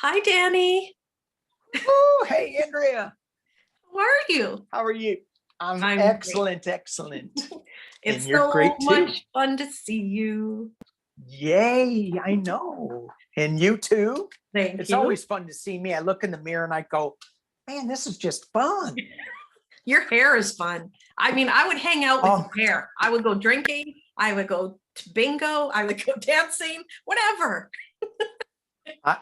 Hi, Danny. Oh, hey, Andrea. How are you? How are you? I'm I'm great. excellent, excellent. And It's you're so great too. much fun to see you. Yay, I know. And you too. Thank It's you. always fun to see me. I look in the mirror and I go, man, this is just fun. Your hair is fun. I mean, I would hang out with Oh, your hair. I would go drinking. I would go to bingo. I would go dancing, whatever.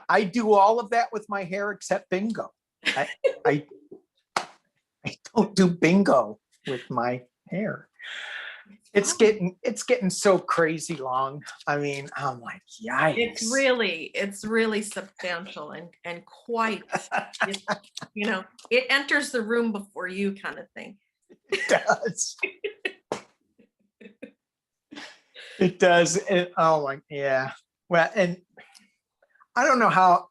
I do all of that with my hair except bingo. I, I, I don't do bingo with my hair. It's getting so crazy long. I mean, I'm like, It's yikes. really substantial and quite, it, it enters the room before you kind of thing. It does. It does. Oh my, yeah. Well, and I don't know how.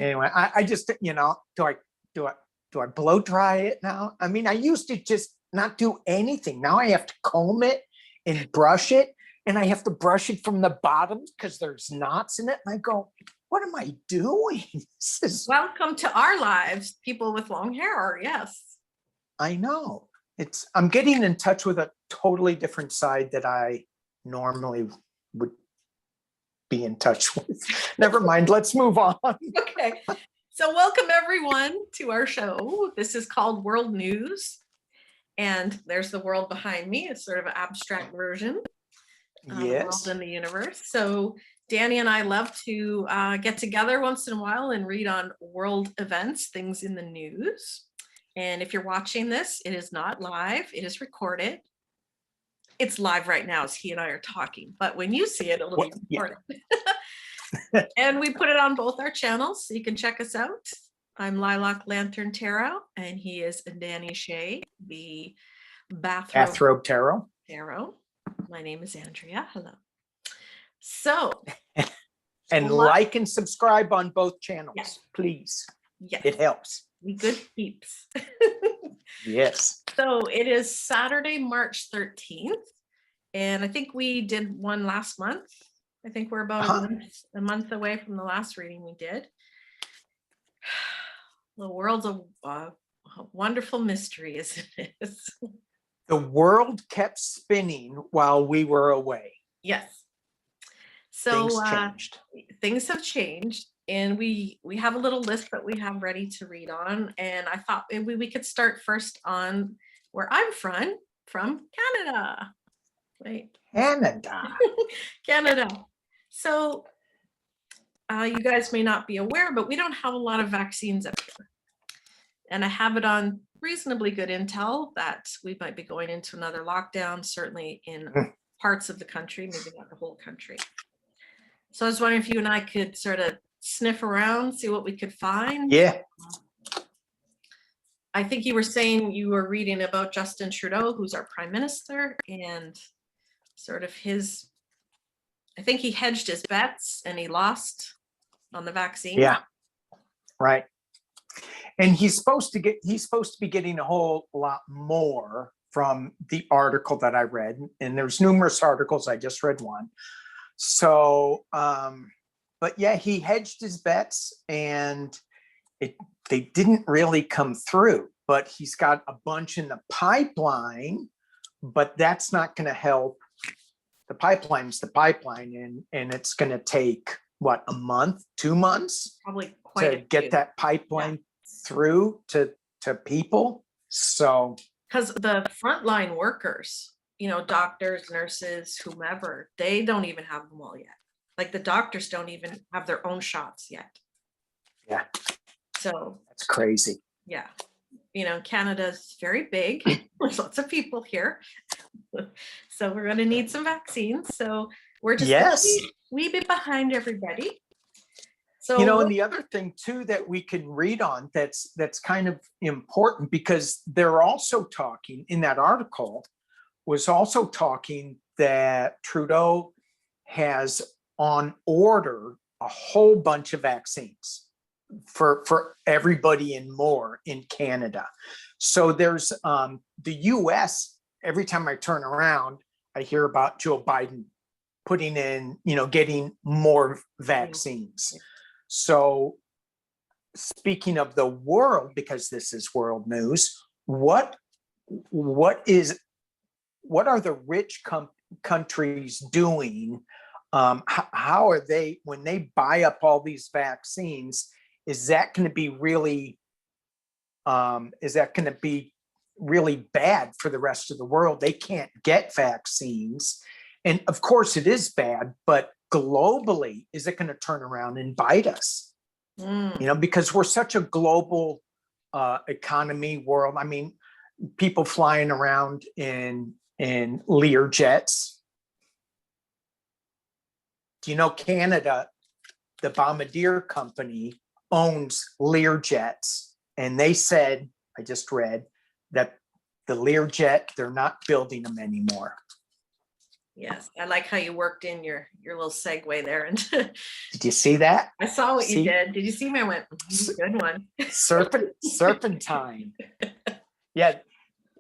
Anyway, I just, do I blow dry it now? I mean, I used to just not do anything. Now I have to comb it and brush it, and I have to brush it from the bottom because there's knots in it. And I go, what am I doing? Welcome to our lives, people with long hair. Yes. I know. I'm getting in touch with a totally different side that I normally would be in touch with. Never mind. Let's move on. Okay. So welcome everyone to our show. This is called World News. And there's the world behind me. It's sort of an abstract version of the world and the universe. So Danny and I love to get together once in a while and read on world events, things in the news. And if you're watching this, it is not live, it is recorded. It's live right now as he and I are talking, but when you see it, it'll be recorded. Yeah. And we put it on both our channels, so you can check us out. I'm Lilac Lantern Tarot, and he is Danny Shay, the BathRobe Tarot. My name is Andrea. Hello. So, and like and subscribe on both channels, please. Yes. It helps. We good peeps. Yes. So it is Saturday, March 13th. And I think we did one last month. I think we're about a month away from the last reading we did. The world's a wonderful mystery, isn't it? The world kept spinning while we were away. Yes. So things have changed. And we have a little list that we have ready to read on. And I thought maybe we could start first on where I'm from Canada. Wait. Canada. So you guys may not be aware, but we don't have a lot of vaccines up here. And I have it on reasonably good intel that we might be going into another lockdown, certainly in parts of the country, maybe not the whole country. So I was wondering if you and I could sort of sniff around, see what we could find. Yeah. I think you were saying you were reading about Justin Trudeau, who's our prime minister, and sort of I think he hedged his bets and he lost on the vaccine. Yeah. Right. And he's supposed to be getting a whole lot more from the article that I read. And there's numerous articles. I just read one. So, but yeah, he hedged his bets and they didn't really come through, but he's got a bunch in the pipeline, but that's not going to help. The pipeline's the pipeline, and it's going to take what, a month, 2 months probably to get that pipeline through to people. So because the frontline workers, doctors, nurses, whomever, they don't even have them all yet. Like the doctors don't even have their own shots yet. Yeah. So that's crazy. Yeah. Canada's very big. There's lots of people here. So we're going to need some vaccines. So we're just we be behind everybody. So and the other thing too that we can read on that's kind of important, because they're also talking in that article was also talking that Trudeau has on order a whole bunch of vaccines for everybody and more in Canada. So there's the US, every time I turn around, I hear about Joe Biden putting in, getting more vaccines. So speaking of the world, because this is world news, what are the rich countries doing? How are they, when they buy up all these vaccines, is that going to be really bad for the rest of the world? They can't get vaccines. And of course it is bad, but globally, is it going to turn around and bite us? Because we're such a global economy world. I mean, people flying around in Lear jets. Do you know Canada, the Bombardier company owns Lear jets, and they said, I just read, that the Lear jet, they're not building them anymore. Yes, I like how you worked in your little segue there. And did you see that? I saw what you did. Did you see me? I went, good one. Serpentine. Yeah,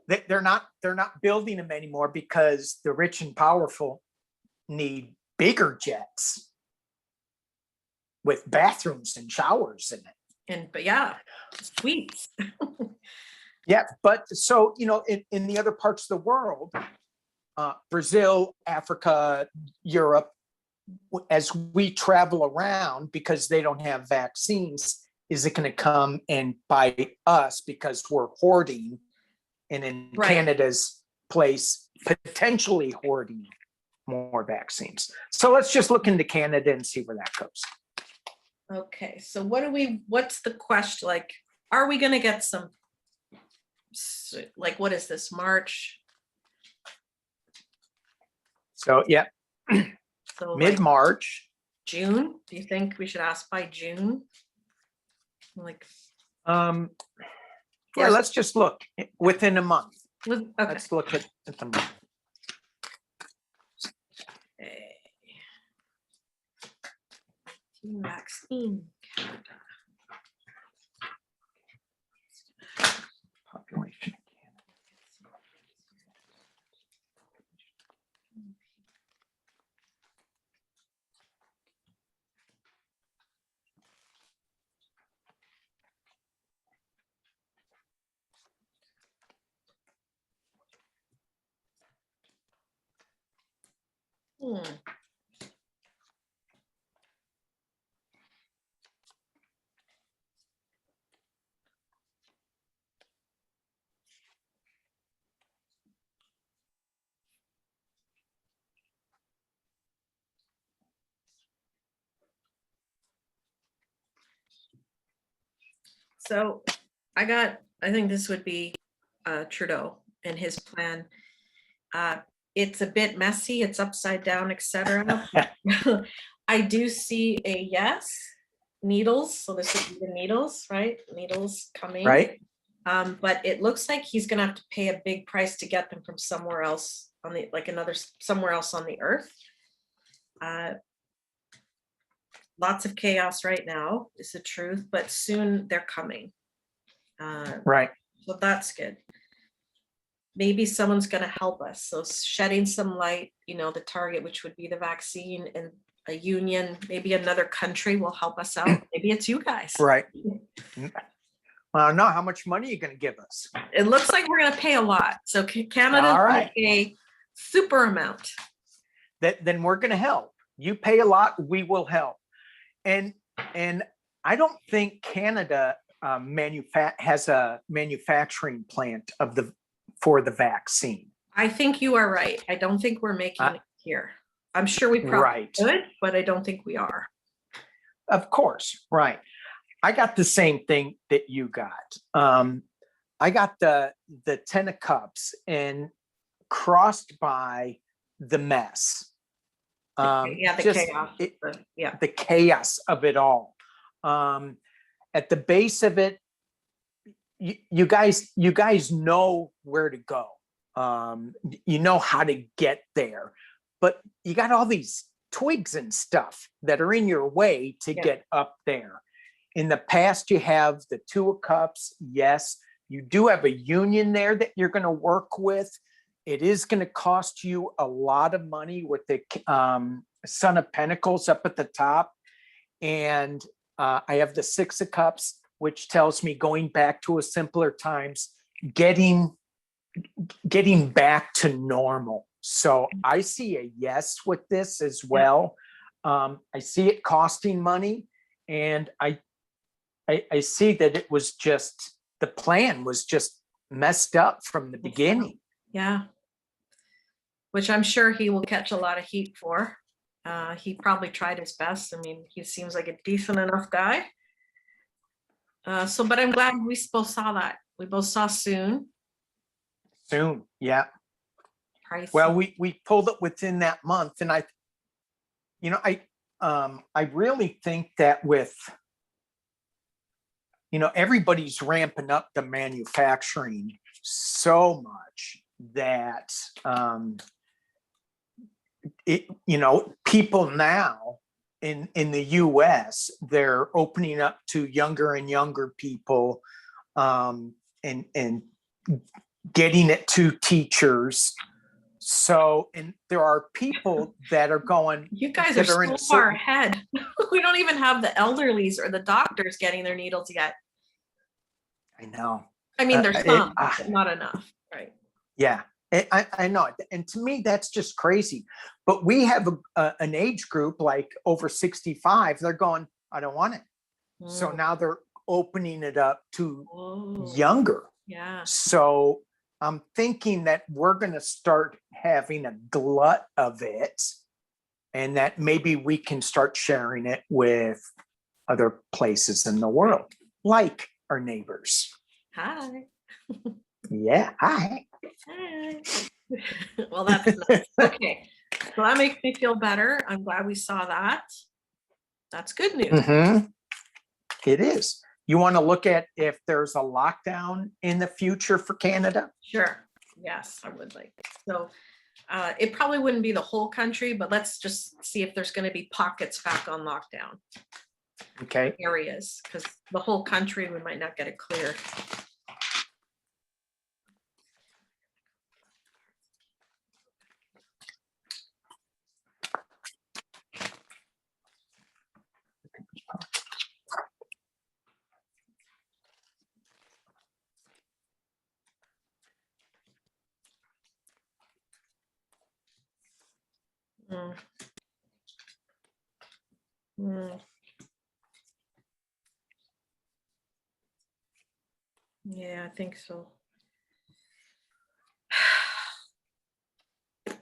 they're not building them anymore because the rich and powerful need bigger jets with bathrooms and showers in it. But yeah, suites. Yeah, but so, in the other parts of the world, Brazil, Africa, Europe, as we travel around, because they don't have vaccines, is it going to come and bite us because we're hoarding, and in Canada's place, potentially hoarding more vaccines? So let's just look into Canada and see where that goes. Okay, so what's the question? Like, are we going to get some, like, what is this, March? So, yeah, So mid-March. Like June? Do you think we should ask by June? Like, yeah, let's just look within a month. Okay. Let's look at the month. Okay. Vaccine. Population. So I think this would be Trudeau and his plan. It's a bit messy, it's upside down, etc. I do see a yes, needles. So this would be the needles, right? Needles coming. Right. But it looks like he's gonna have to pay a big price to get them from somewhere else on the, like somewhere else on the earth. Lots of chaos right now is the truth, but soon they're coming. Right. So that's good. Maybe someone's going to help us. So shedding some light, the target, which would be the vaccine, and a union, maybe another country will help us out. Maybe it's you guys. Right. Well, no, how much money are you going to give us? It looks like we're going to pay a lot. So Canada's going to pay super amount. Then we're going to help. You pay a lot, we will help. And I don't think Canada has a manufacturing plant for the vaccine. I think you are right. I don't think we're making it here. I'm sure we probably could, but I don't think we are. Of course, right. I got the same thing that you got. I got the 10 of cups and crossed by the mess. Chaos. The chaos of it all. At the base of it, you guys know where to go. You know how to get there, but you got all these twigs and stuff that are in your way to get up there. In the past, you have the 2 of cups. Yes, you do have a union there that you're going to work with. It is going to cost you a lot of money with the Son of Pentacles up at the top. And I have the Six of Cups, which tells me going back to a simpler times, getting back to normal. So I see a yes with this as well. I see it costing money, and I see that it was just, the plan was just messed up from the beginning. Yeah. Which I'm sure he will catch a lot of heat for. He probably tried his best. I mean, he seems like a decent enough guy. But I'm glad we both saw that. We both saw soon. Soon, yeah. Price. Well, we pulled it within that month, and I really think that with, everybody's ramping up the manufacturing so much that people now in the US, they're opening up to younger and younger people, and getting it to teachers. So, and there are people that are going, you guys are so far ahead. We don't even have the elderlies or the doctors getting their needles yet. I know. I mean, there's some, but not enough, right? Yeah, I know. And to me, that's just crazy. But we have an age group like over 65. They're going, I don't want it. So now they're opening it up to younger. Yeah. So I'm thinking that we're going to start having a glut of it, and that maybe we can start sharing it with other places in the world, like our neighbors. Hi. Yeah, hi. Hi. Well, that's nice. Okay. So that makes me feel better. I'm glad we saw that. That's good news. Mm-hmm. It is. You want to look at if there's a lockdown in the future for Canada? Sure. Yes, I would like. So it probably wouldn't be the whole country, but let's just see if there's going to be pockets back on lockdown. Okay. Areas, because the whole country, we might not get it clear. Yeah, I think so. I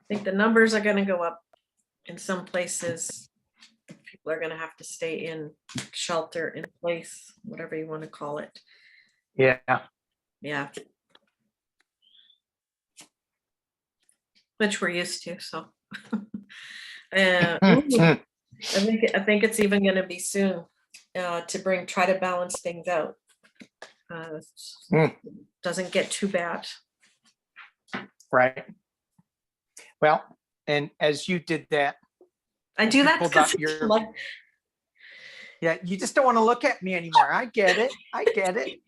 think the numbers are going to go up in some places. People are going to have to stay in shelter in place, whatever you want to call it. Yeah. Yeah. Which we're used to, so. I think it's even going to be soon to try to balance things out. Doesn't get too bad. Right. Well, and as you did that, I do that because yeah, you just don't want to look at me anymore. I get it.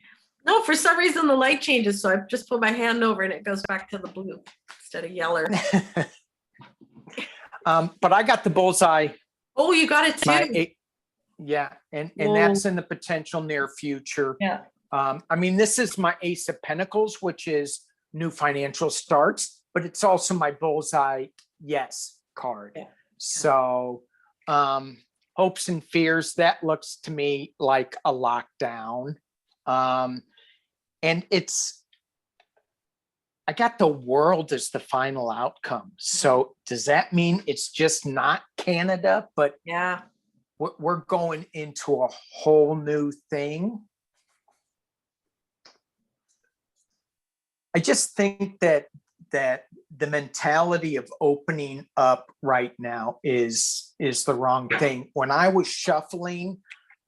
No, for some reason the light changes, so I just put my hand over and it goes back to the blue instead of yeller. But I got the bullseye. Oh, you got it too. Yeah, and that's in the potential near future. Yeah. I mean, this is my Ace of Pentacles, which is new financial starts, but it's also my bullseye yes card. Yeah. So hopes and fears, that looks to me like a lockdown. And I got the world as the final outcome. So does that mean it's just not Canada, but yeah, we're going into a whole new thing? I just think that the mentality of opening up right now is the wrong thing. When I was shuffling,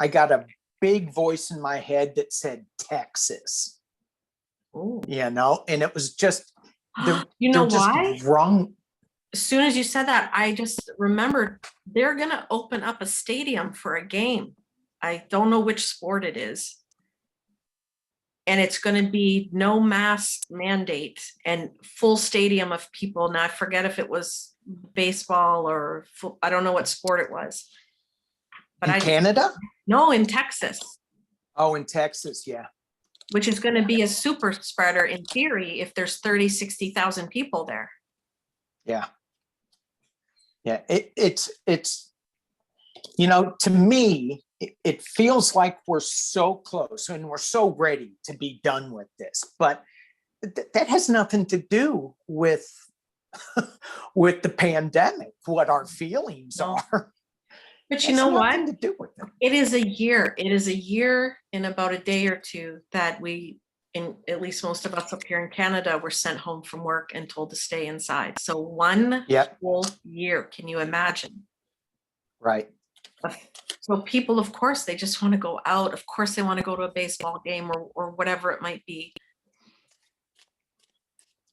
I got a big voice in my head that said Texas. Ooh. And it was just you know why? Wrong. As soon as you said that, I just remembered they're gonna open up a stadium for a game. I don't know which sport it is. And it's going to be no mask mandate and full stadium of people. Now I forget if it was baseball or I don't know what sport it was. But in Canada? No, in Texas. Oh, in Texas, yeah. Which is going to be a super spreader in theory if there's 30, 60,000 people there. Yeah. Yeah, it's to me, it feels like we're so close and we're so ready to be done with this, but that has nothing to do with with the pandemic, what our feelings are. But you know what? Nothing to do with it. It is a year. It is a year in about a day or two that at least most of us up here in Canada, were sent home from work and told to stay inside. So one whole year. Can you imagine? Right. So people, of course, they just want to go out. Of course, they want to go to a baseball game or whatever it might be.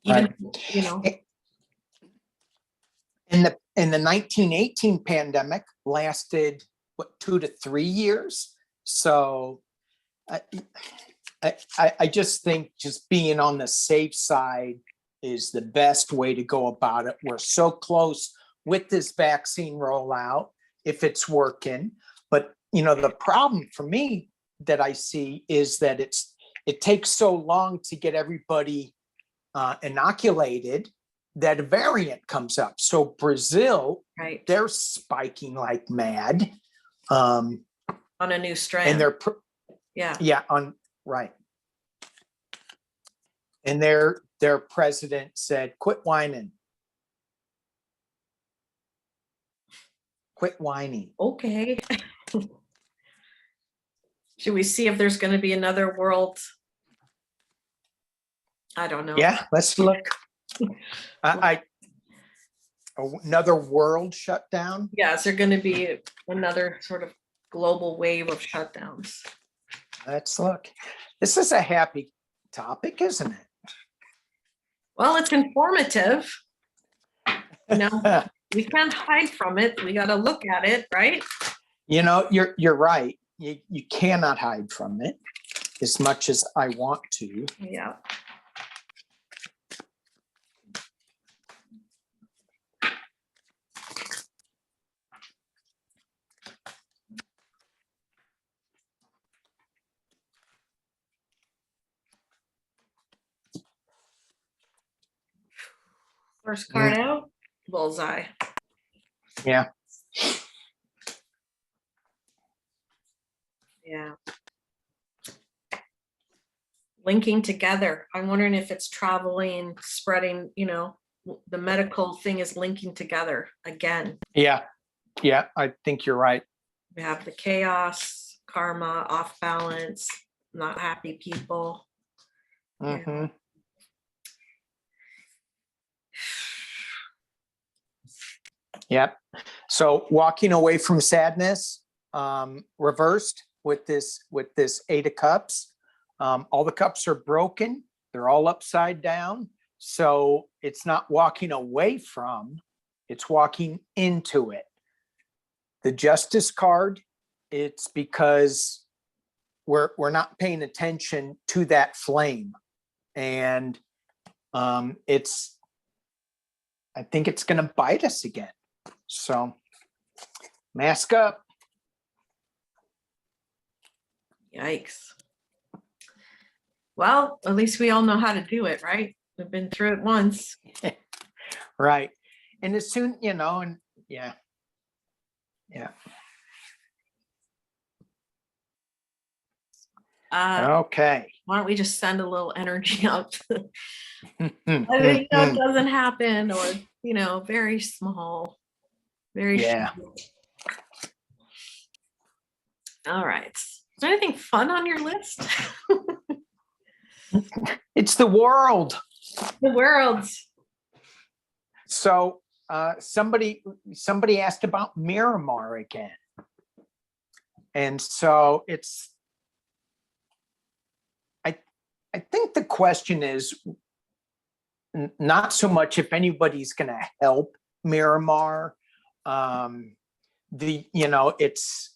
Even, In the 1918 pandemic lasted 2 to 3 years. So I just think just being on the safe side is the best way to go about it. We're so close with this vaccine rollout, if it's working. But the problem for me that I see is that it takes so long to get everybody inoculated that a variant comes up. So Brazil, right, they're spiking like mad. On a new strain. And they're right. And their president said, quit whining. Quit whining. Okay. Should we see if there's going to be another world? I don't know. Yeah, let's look. Another world shutdown? Yeah, is there going to be another sort of global wave of shutdowns? Let's look. This is a happy topic, isn't it? Well, it's informative. We can't hide from it. We got to look at it, right? You're right. You cannot hide from it as much as I want to. Yeah. First card out, bullseye. Yeah. Yeah. Linking together. I'm wondering if it's traveling, spreading, the medical thing is linking together again. Yeah. Yeah, I think you're right. We have the chaos, karma, off balance, not happy people. Mm-hmm. Yep. So walking away from sadness, reversed with this 8 of cups. All the cups are broken. They're all upside down. So it's not walking away from, it's walking into it. The Justice card, it's because we're not paying attention to that flame. And I think it's going to bite us again. So mask up. Yikes. Well, at least we all know how to do it, right? We've been through it once. Right. And as soon, and yeah. Okay. Why don't we just send a little energy out? I think it doesn't happen, or, very small. Very small. All right. Is there anything fun on your list? It's the world. The world. So somebody asked about Myanmar again. And so I think the question is not so much if anybody's going to help Myanmar. It's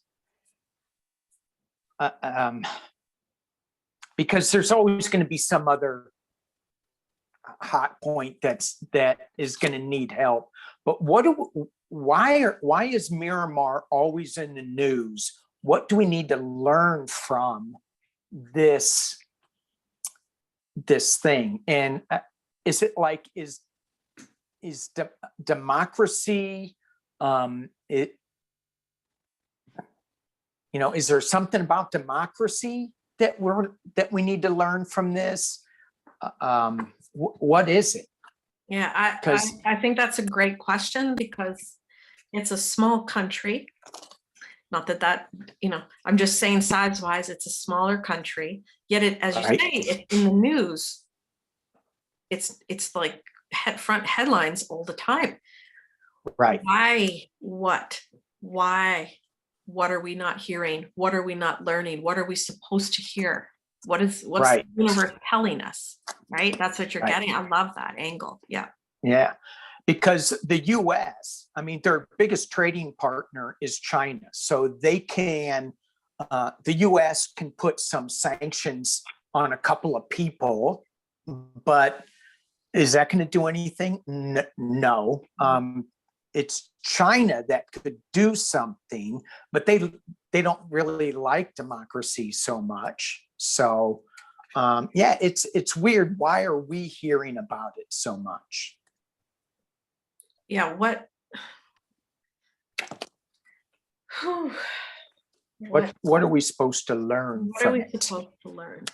because there's always going to be some other hot point that is going to need help. But what why is Myanmar always in the news? What do we need to learn from this thing? And is it like is democracy? Is there something about democracy that we need to learn from this? What is it? Yeah, I think that's a great question, because it's a small country. Not that, I'm just saying size-wise, it's a smaller country. Yet it, as you say, it's in the news. It's like front headlines all the time. Right. Why? What? Why? What are we not hearing? What are we not learning? What are we supposed to hear? What's the universe telling us? Right? That's what you're getting. I love that angle. Yeah. Yeah. Because the US, their biggest trading partner is China. So they can, the US can put some sanctions on a couple of people, but is that going to do anything? No. It's China that could do something, but they don't really like democracy so much. So it's weird. Why are we hearing about it so much? Yeah, what are we supposed to learn? What are we supposed to learn?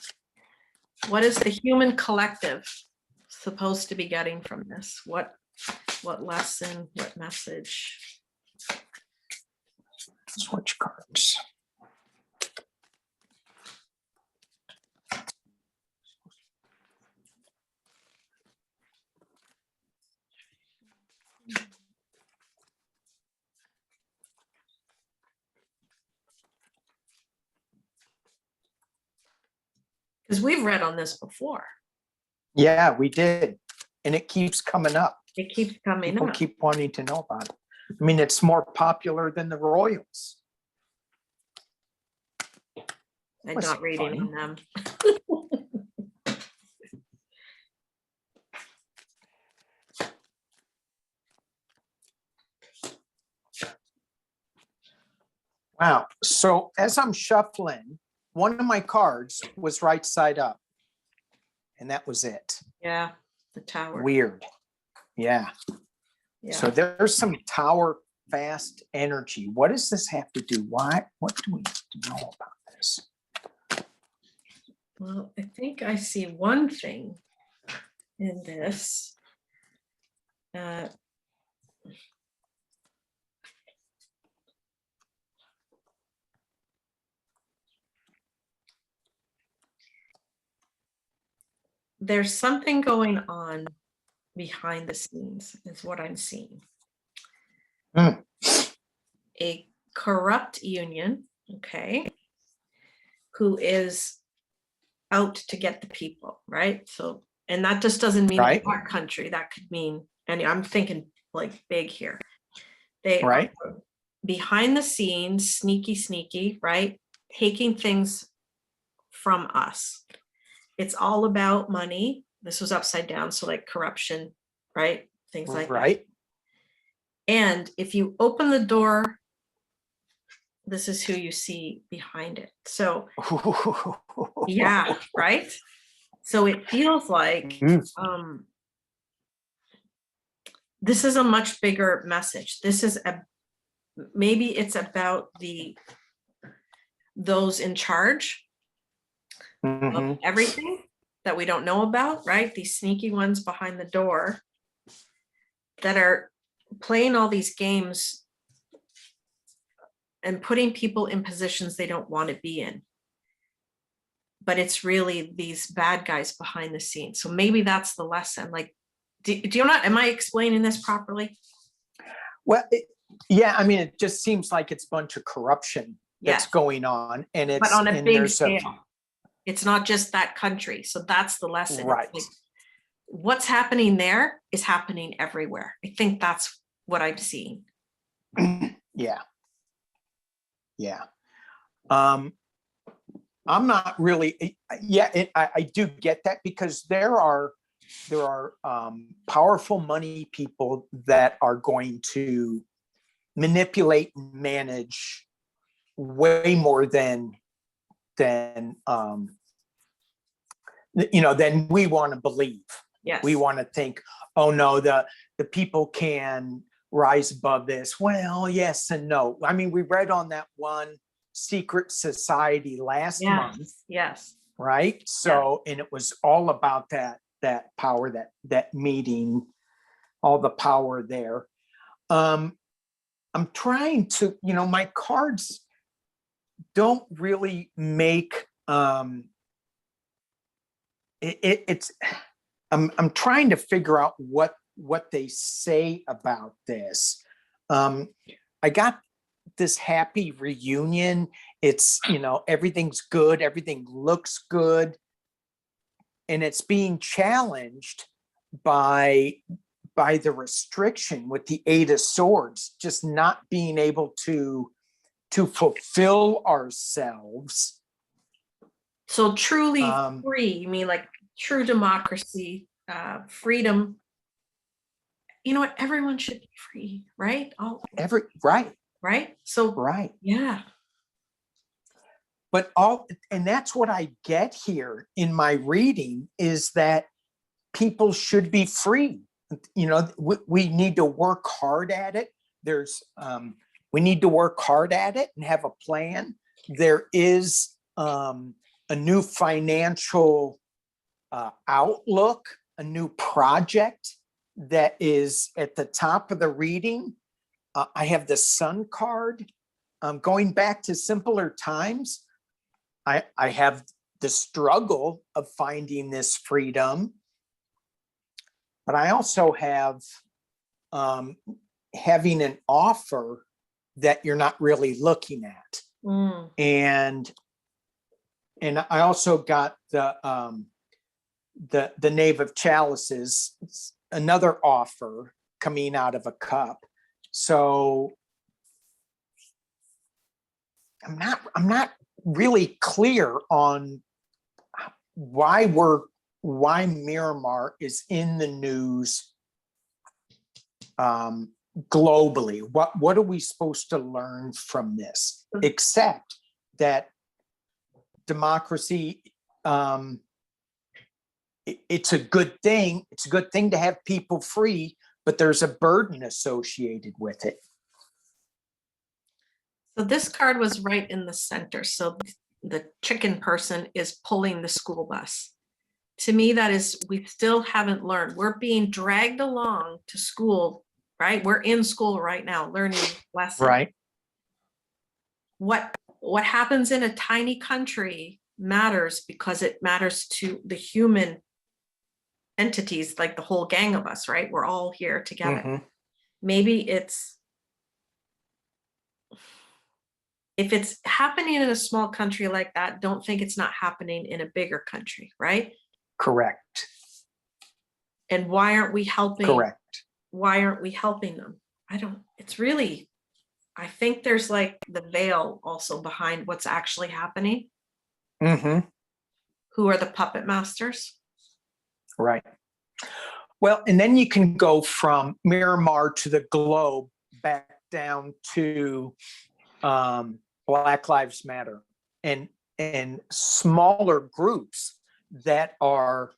What is the human collective supposed to be getting from this? What lesson, what message? Switch cards. Because we've read on this before. Yeah, we did. And it keeps coming up. It keeps coming up. People keep wanting to know about it. It's more popular than the Royals. I'm not reading on them. Wow. So as I'm shuffling, one of my cards was right side up. And that was it. Yeah, the tower. Weird. Yeah. So there's some tower fast energy. What does this have to do? What do we need to know about this? Well, I think I see one thing in this. There's something going on behind the scenes, is what I'm seeing. A corrupt union, who is out to get the people, right? So, and that just doesn't mean our country. That could mean, and I'm thinking like big here. They are behind the scenes, sneaky, right? Taking things from us. It's all about money. This was upside down, so like corruption, right? Things like that. And if you open the door, this is who you see behind it. So yeah, right? So it feels like this is a much bigger message. This is maybe it's about those in charge of everything that we don't know about, right? These sneaky ones behind the door that are playing all these games and putting people in positions they don't want to be in. But it's really these bad guys behind the scenes. So maybe that's the lesson. Like, do you not, am I explaining this properly? Well, it just seems like it's a bunch of corruption that's going on. And it's but on a big scale. It's not just that country. So that's the lesson. Right. Like, what's happening there is happening everywhere. I think that's what I'm seeing. Yeah. I'm not really, I do get that, because there are powerful money people that are going to manipulate and manage way more than than we want to believe. Yes. We want to think, oh no, the people can rise above this. Well, yes and no. I mean, we read on that one secret society last month. Yes. Right. So, and it was all about that power, that meeting, all the power there. I'm trying to, my cards don't really make it's I'm trying to figure out what they say about this. I got this happy reunion. It's, everything's good, everything looks good, and it's being challenged by the restriction with the Eight of Swords, just not being able to fulfill ourselves. So truly free, you mean like true democracy, freedom. You know what? Everyone should be free, right? Right. So right. Yeah. But and that's what I get here in my reading, is that people should be free. We need to work hard at it. We need to work hard at it and have a plan. There is a new financial outlook, a new project that is at the top of the reading. I have the Sun card. Going back to simpler times, I have the struggle of finding this freedom, but I also have having an offer that you're not really looking at. And I also got the Knave of Chalices, another offer coming out of a cup. So I'm not really clear on why Myanmar is in the news globally. What are we supposed to learn from this, except that democracy, it's a good thing. It's a good thing to have people free, but there's a burden associated with it. So this card was right in the center. So the chicken person is pulling the school bus. To me, that is, we still haven't learned. We're being dragged along to school, right? We're in school right now, learning lessons. Right. What happens in a tiny country matters because it matters to the human entities, like the whole gang of us, right? We're all here together. Maybe if it's happening in a small country like that, don't think it's not happening in a bigger country, right? Correct. And why aren't we helping? Correct. Why aren't we helping them? I think there's like the veil also behind what's actually happening. Who are the puppet masters? Right. Well, and then you can go from Myanmar to the globe back down to Black Lives Matter and smaller groups that are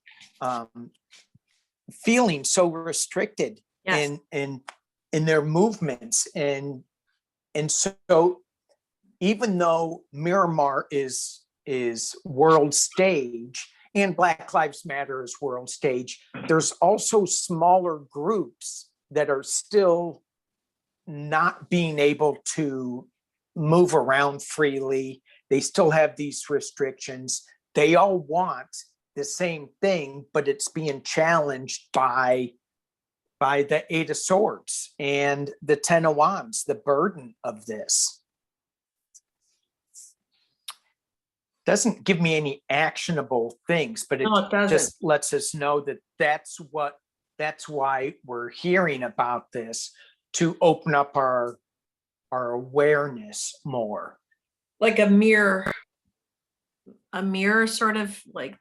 feeling so restricted in their movements, and so even though Myanmar is world stage and Black Lives Matter is world stage, there's also smaller groups that are still not being able to move around freely. They still have these restrictions. They all want the same thing, but it's being challenged by the Eight of Swords and the Ten of Wands, the burden of this. Doesn't give me any actionable things, but it just lets us know that that's why we're hearing about this, to open up our awareness more. Like a mirror sort of like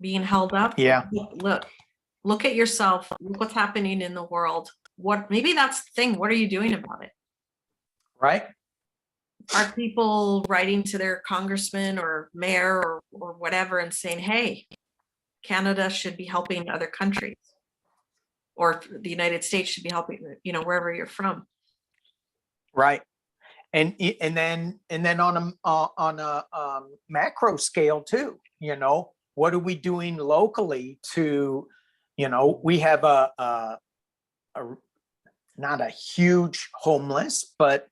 being held up. Yeah. Look at yourself. Look what's happening in the world. maybe that's the thing. What are you doing about it? Right. Are people writing to their congressman or mayor or whatever and saying, hey, Canada should be helping other countries, or the United States should be helping, wherever you're from. Right. And then on a macro scale too, what are we doing locally to, we have a not a huge homeless, but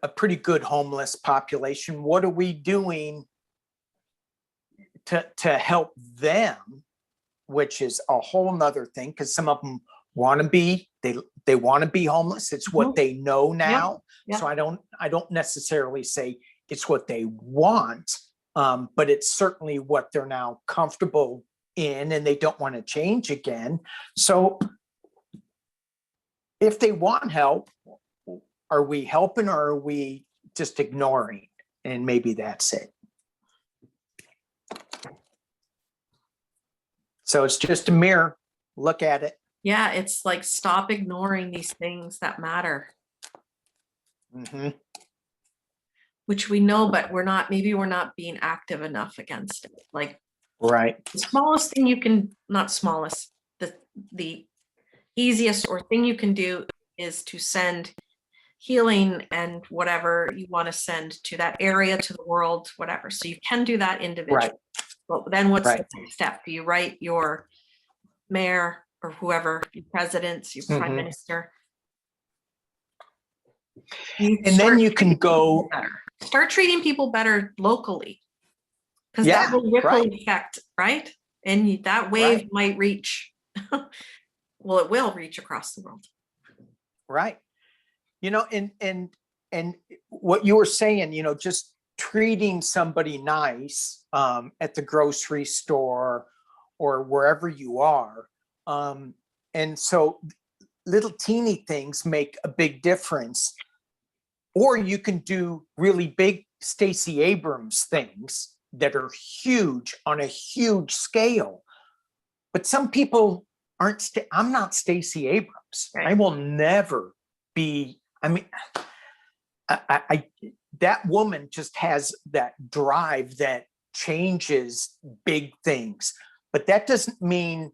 a pretty good homeless population. What are we doing to help them, which is a whole nother thing, because some of them want to be, they want to be homeless. It's what they know now. Yeah. So I don't necessarily say it's what they want, but it's certainly what they're now comfortable in, and they don't want to change again. So if they want help, are we helping, or are we just ignoring? And maybe that's it. So it's just a mirror. Look at it. Yeah, it's like, stop ignoring these things that matter. Mm-hmm. Which we know, but maybe we're not being active enough against it. Like, right. The smallest thing you can, not smallest, the easiest or thing you can do is to send healing and whatever you want to send to that area, to the world, whatever. So you can do that individually. Right. But then what's the next step? Do you write your mayor or whoever, your presidents, your prime minister? And then you can go start treating people better locally, because Yeah, that will ripple right. effect, right? And that wave might reach, well, it will reach across the world. Right. And what you were saying, just treating somebody nice at the grocery store or wherever you are. And so little teeny things make a big difference. Or you can do really big Stacey Abrams things that are huge on a huge scale. But some people aren't, I'm not Stacey Abrams. Right. I will never be, I that woman just has that drive that changes big things. But that doesn't mean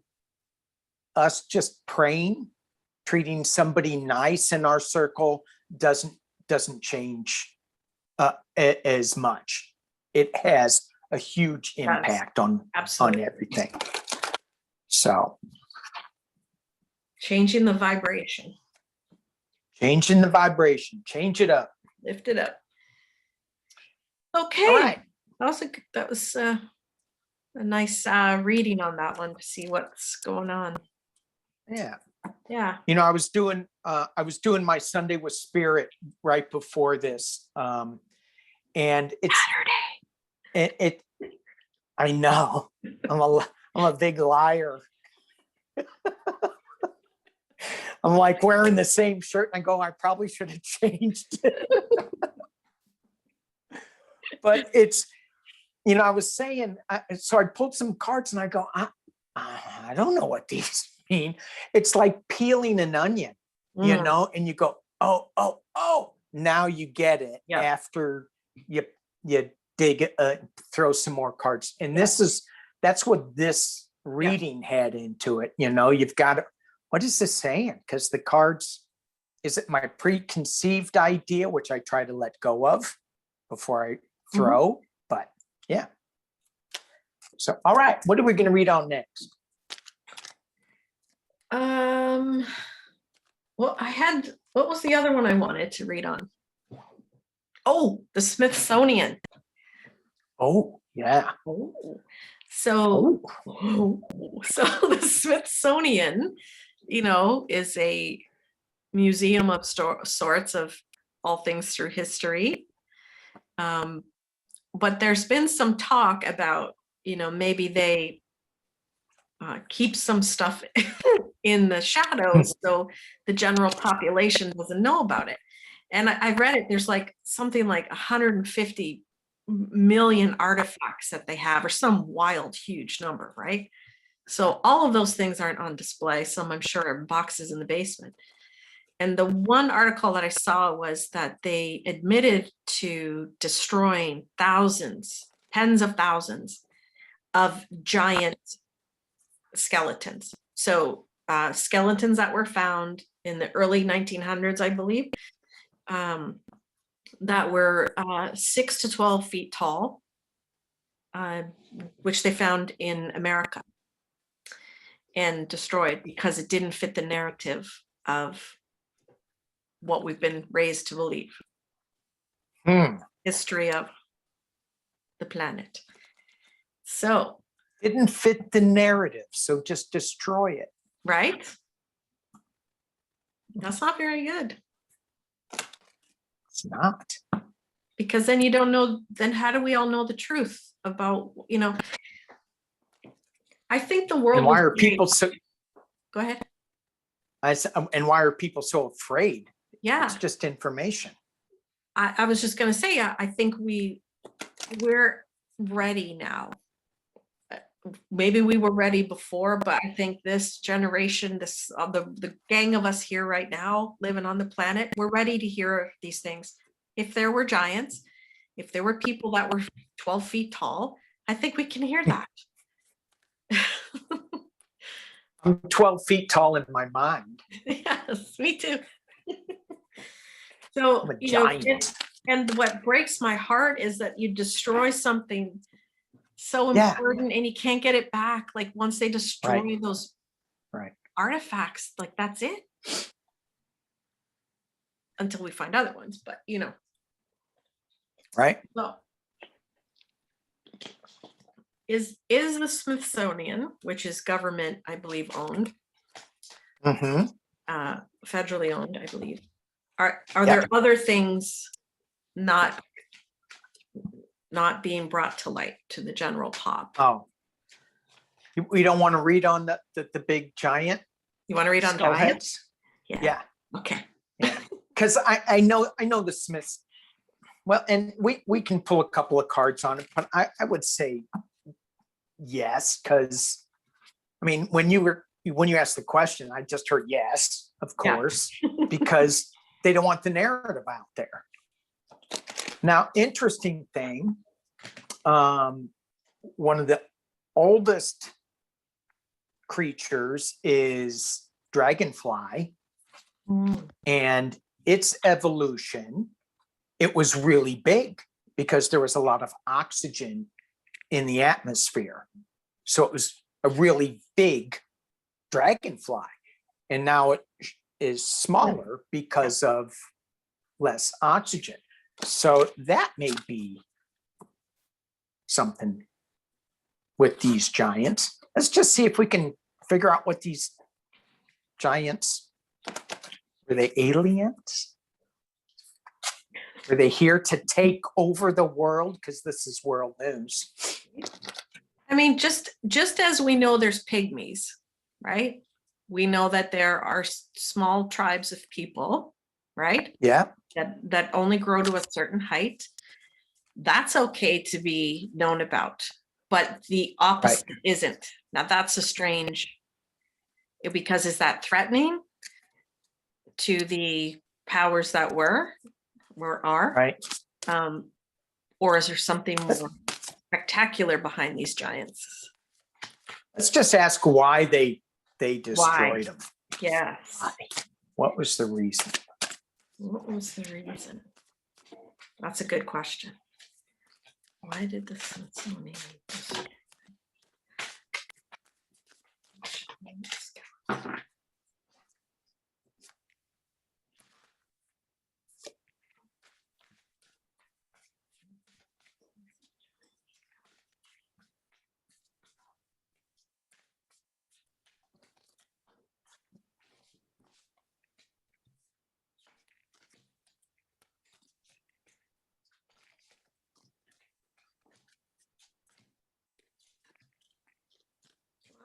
us just praying, treating somebody nice in our circle doesn't change as much. It has a huge impact on everything. So changing the vibration. Changing the vibration. Change it up. Lift it up. Okay. All right. That was a nice reading on that one to see what's going on. Yeah. Yeah. I was doing my Sunday with Spirit right before this. And it's Saturday. I know. I'm a big liar. I'm like wearing the same shirt and I go, I probably should have changed it. But it's, I was saying, so I pulled some cards and I go, I don't know what these mean. It's like peeling an onion, and you go, oh, now you get it after you dig it, throw some more cards. And that's what this reading had into it. You've got to, what is this saying? Because the cards, is it my preconceived idea, which I try to let go of before I throw? But yeah. So, all right, what are we going to read on next? Well, what was the other one I wanted to read on? Oh, the Smithsonian. Oh, yeah. So the Smithsonian, is a museum of sorts of all things through history. But there's been some talk about, maybe they keep some stuff in the shadows so the general population doesn't know about it. And I read it, there's like something like 150 million artifacts that they have, or some wild, huge number, right? So all of those things aren't on display. Some I'm sure are boxes in the basement. And the one article that I saw was that they admitted to destroying thousands, tens of thousands of giant skeletons. So skeletons that were found in the early 1900s, I believe, that were 6 to 12 feet tall, which they found in America and destroyed because it didn't fit the narrative of what we've been raised to believe. History of the planet. So didn't fit the narrative, so just destroy it. Right? That's not very good. It's not. Because then you don't know, then how do we all know the truth about, you know, I think the world. And why are people so, go ahead. And why are people so afraid? Yeah. It's just information. I was just going to say, I think we're ready now. Maybe we were ready before, but I think this generation, the gang of us here right now living on the planet, we're ready to hear these things. If there were giants, if there were people that were 12 feet tall, I think we can hear that. I'm 12 feet tall in my mind. Yes, me too. So, I'm a you know, giant. and what breaks my heart is that you destroy something so important and you can't get it back. Like once they destroy those artifacts, like that's it. Until we find other ones, but you know. Right. So is the Smithsonian, which is government, I believe, owned, federally owned, I believe. Are there other things not being brought to light to the general pop? Oh, we don't want to read on the big giant. You want to read on giants? Yeah. Okay. Because I know the Smiths. Well, and we can pull a couple of cards on it, but I would say yes, because I mean when you asked the question, I just heard yes, of course, because they don't want the narrative out there. Now, interesting thing, one of the oldest creatures is dragonfly, and its evolution, it was really big because there was a lot of oxygen in the atmosphere. So it was a really big dragonfly. And now it is smaller because of less oxygen. So that may be something with these giants. Let's just see if we can figure out what these giants, were they aliens? Were they here to take over the world? Because this is world news. I mean, just as we know there's pygmies, right? We know that there are small tribes of people, right? Yeah. That only grow to a certain height. That's okay to be known about, but the opposite isn't. Now that's a strange, because is that threatening to the powers that are? Right. Or is there something more spectacular behind these giants? Let's just ask why they destroyed them. Yes. Why? What was the reason? What was the reason? That's a good question. Why did the Smithsonian destroy?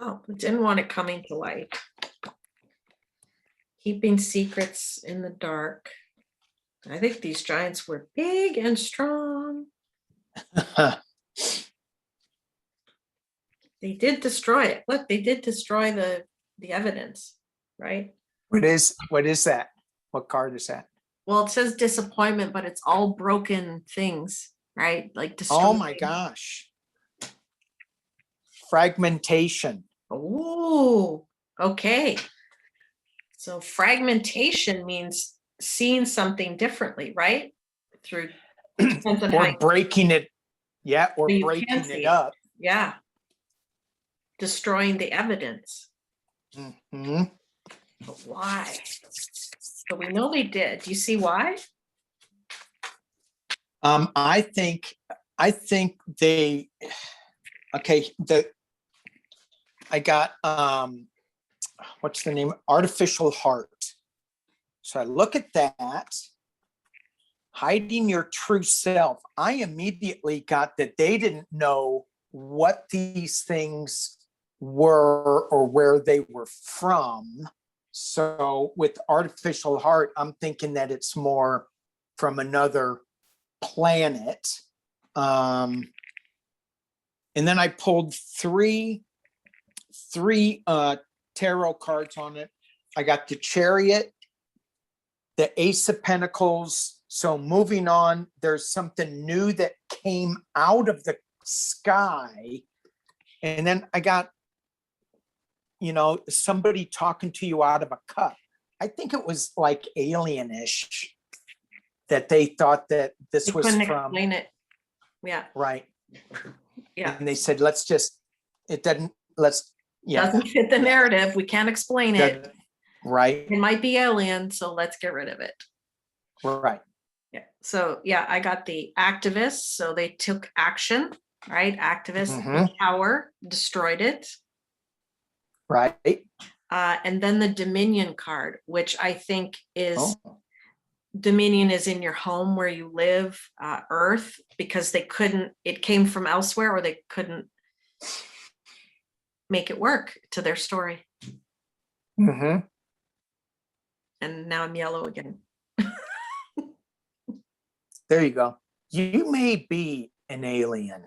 Oh, didn't want it coming to light. Keeping secrets in the dark. I think these giants were big and strong. They did destroy it. Look, they did destroy the evidence, right? What is that? What card is that? Well, it says disappointment, but it's all broken things, right? Like Oh my destroying. gosh. Fragmentation. Oh, okay. So fragmentation means seeing something differently, right? Through depends on how Or breaking it. Yeah, or you breaking can see it up. Yeah. Destroying the evidence. Mm-hmm. But why? So we know they did. Do you see why? I think they, okay, I got what's the name? Artificial heart. So I look at that, hiding your true self. I immediately got that they didn't know what these things were or where they were from. So with artificial heart, I'm thinking that it's more from another planet. And then I pulled three tarot cards on it. I got the Chariot, the Ace of Pentacles. So moving on, there's something new that came out of the sky. And then I got, somebody talking to you out of a cup. I think it was like alienish that they thought that this was couldn't from. Explain it. Yeah. Right. Yeah. And they said, doesn't fit the narrative. We can't explain it. Right. It might be alien, so let's get rid of it. Right. Yeah. So yeah, I got the activists. So they took action, right? Activists, the tower, destroyed it. Right. And then the Dominion card, which I think is Dominion is in your home where you live, Earth, because it came from elsewhere, or they couldn't make it work to their story. Mm-hmm. And now I'm yellow again. There you go. You may be an alien.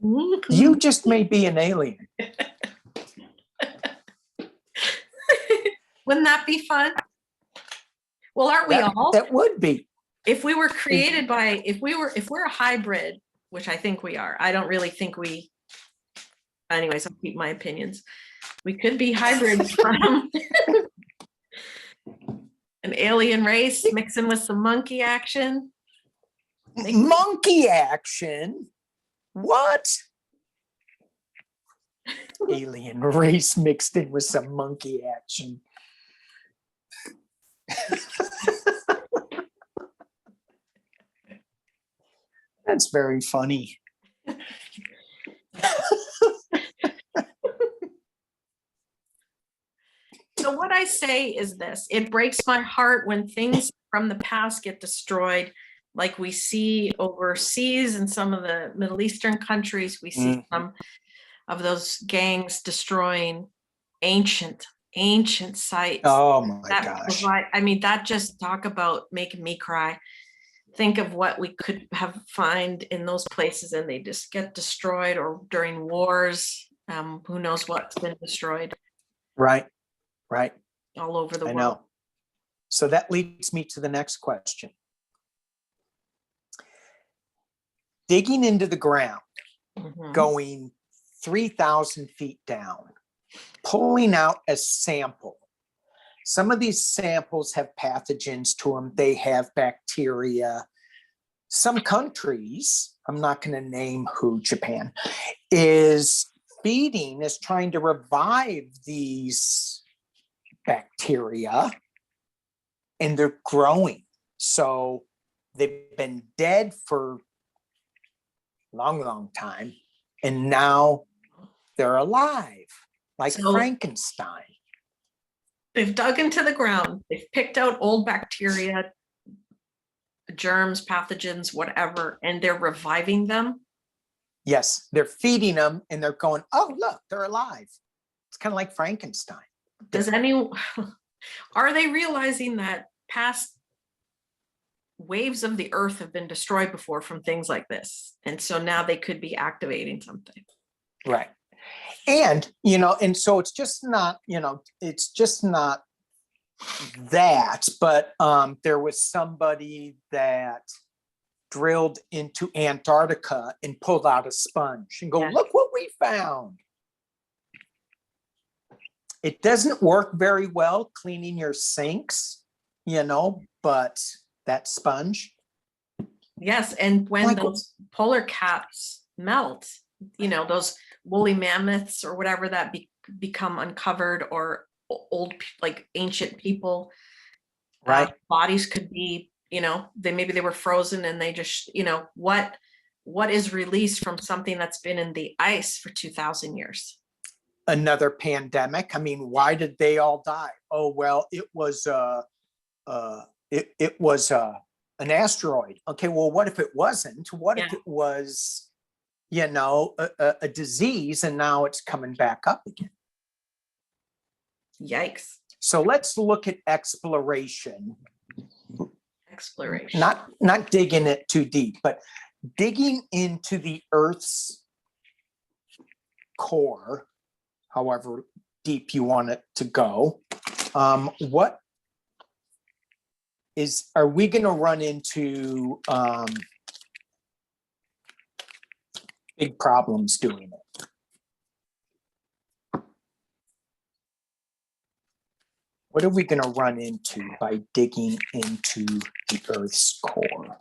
You just may be an alien. Wouldn't that be fun? Well, aren't we all? That would be. If we were created by, if we're a hybrid, which I think we are. I don't really think anyways, I'll keep my opinions. We could be hybrids from an alien race mixing with some monkey action. Monkey action? What? Alien race mixed in with some monkey action. That's very funny. So what I say is this: it breaks my heart when things from the past get destroyed, like we see overseas in some of the Middle Eastern countries. We see some of those gangs destroying ancient sites. Oh my gosh. That just talk about making me cry. Think of what we could find in those places, and they just get destroyed, or during wars. Who knows what's been destroyed? Right. All over the world. I know. So that leads me to the next question. Digging into the ground, going 3,000 feet down, pulling out a sample. Some of these samples have pathogens to them. They have bacteria. Some countries, I'm not going to name who, Japan, is trying to revive these bacteria, and they're growing. So they've been dead for a long time, and now they're alive, like Frankenstein. They've dug into the ground. They've picked out old bacteria, germs, pathogens, whatever, and they're reviving them. Yes, they're feeding them, and they're going, oh, look, they're alive. It's kind of like Frankenstein. Are they realizing that past waves of the earth have been destroyed before from things like this? And so now they could be activating something. Right. And, and so it's just not, it's just not that, but there was somebody that drilled into Antarctica and pulled out a sponge and go, Yeah. Look what we found. It doesn't work very well cleaning your sinks, but that sponge. Yes, and when those polar caps melt, those woolly mammoths or whatever that become uncovered, or old, like ancient people, right? Bodies could be, maybe they were frozen and they just, what is released from something that's been in the ice for 2,000 years? Another pandemic. I mean, why did they all die? Oh, well, it was an asteroid. Okay, well, what if it wasn't? What if it was, a disease, and now it's coming back up again? Yikes. So let's look at exploration. Exploration. Not digging it too deep, but digging into the Earth's core, however deep you want it to go. What are we going to run into big problems doing it? What are we going to run into by digging into the Earth's core?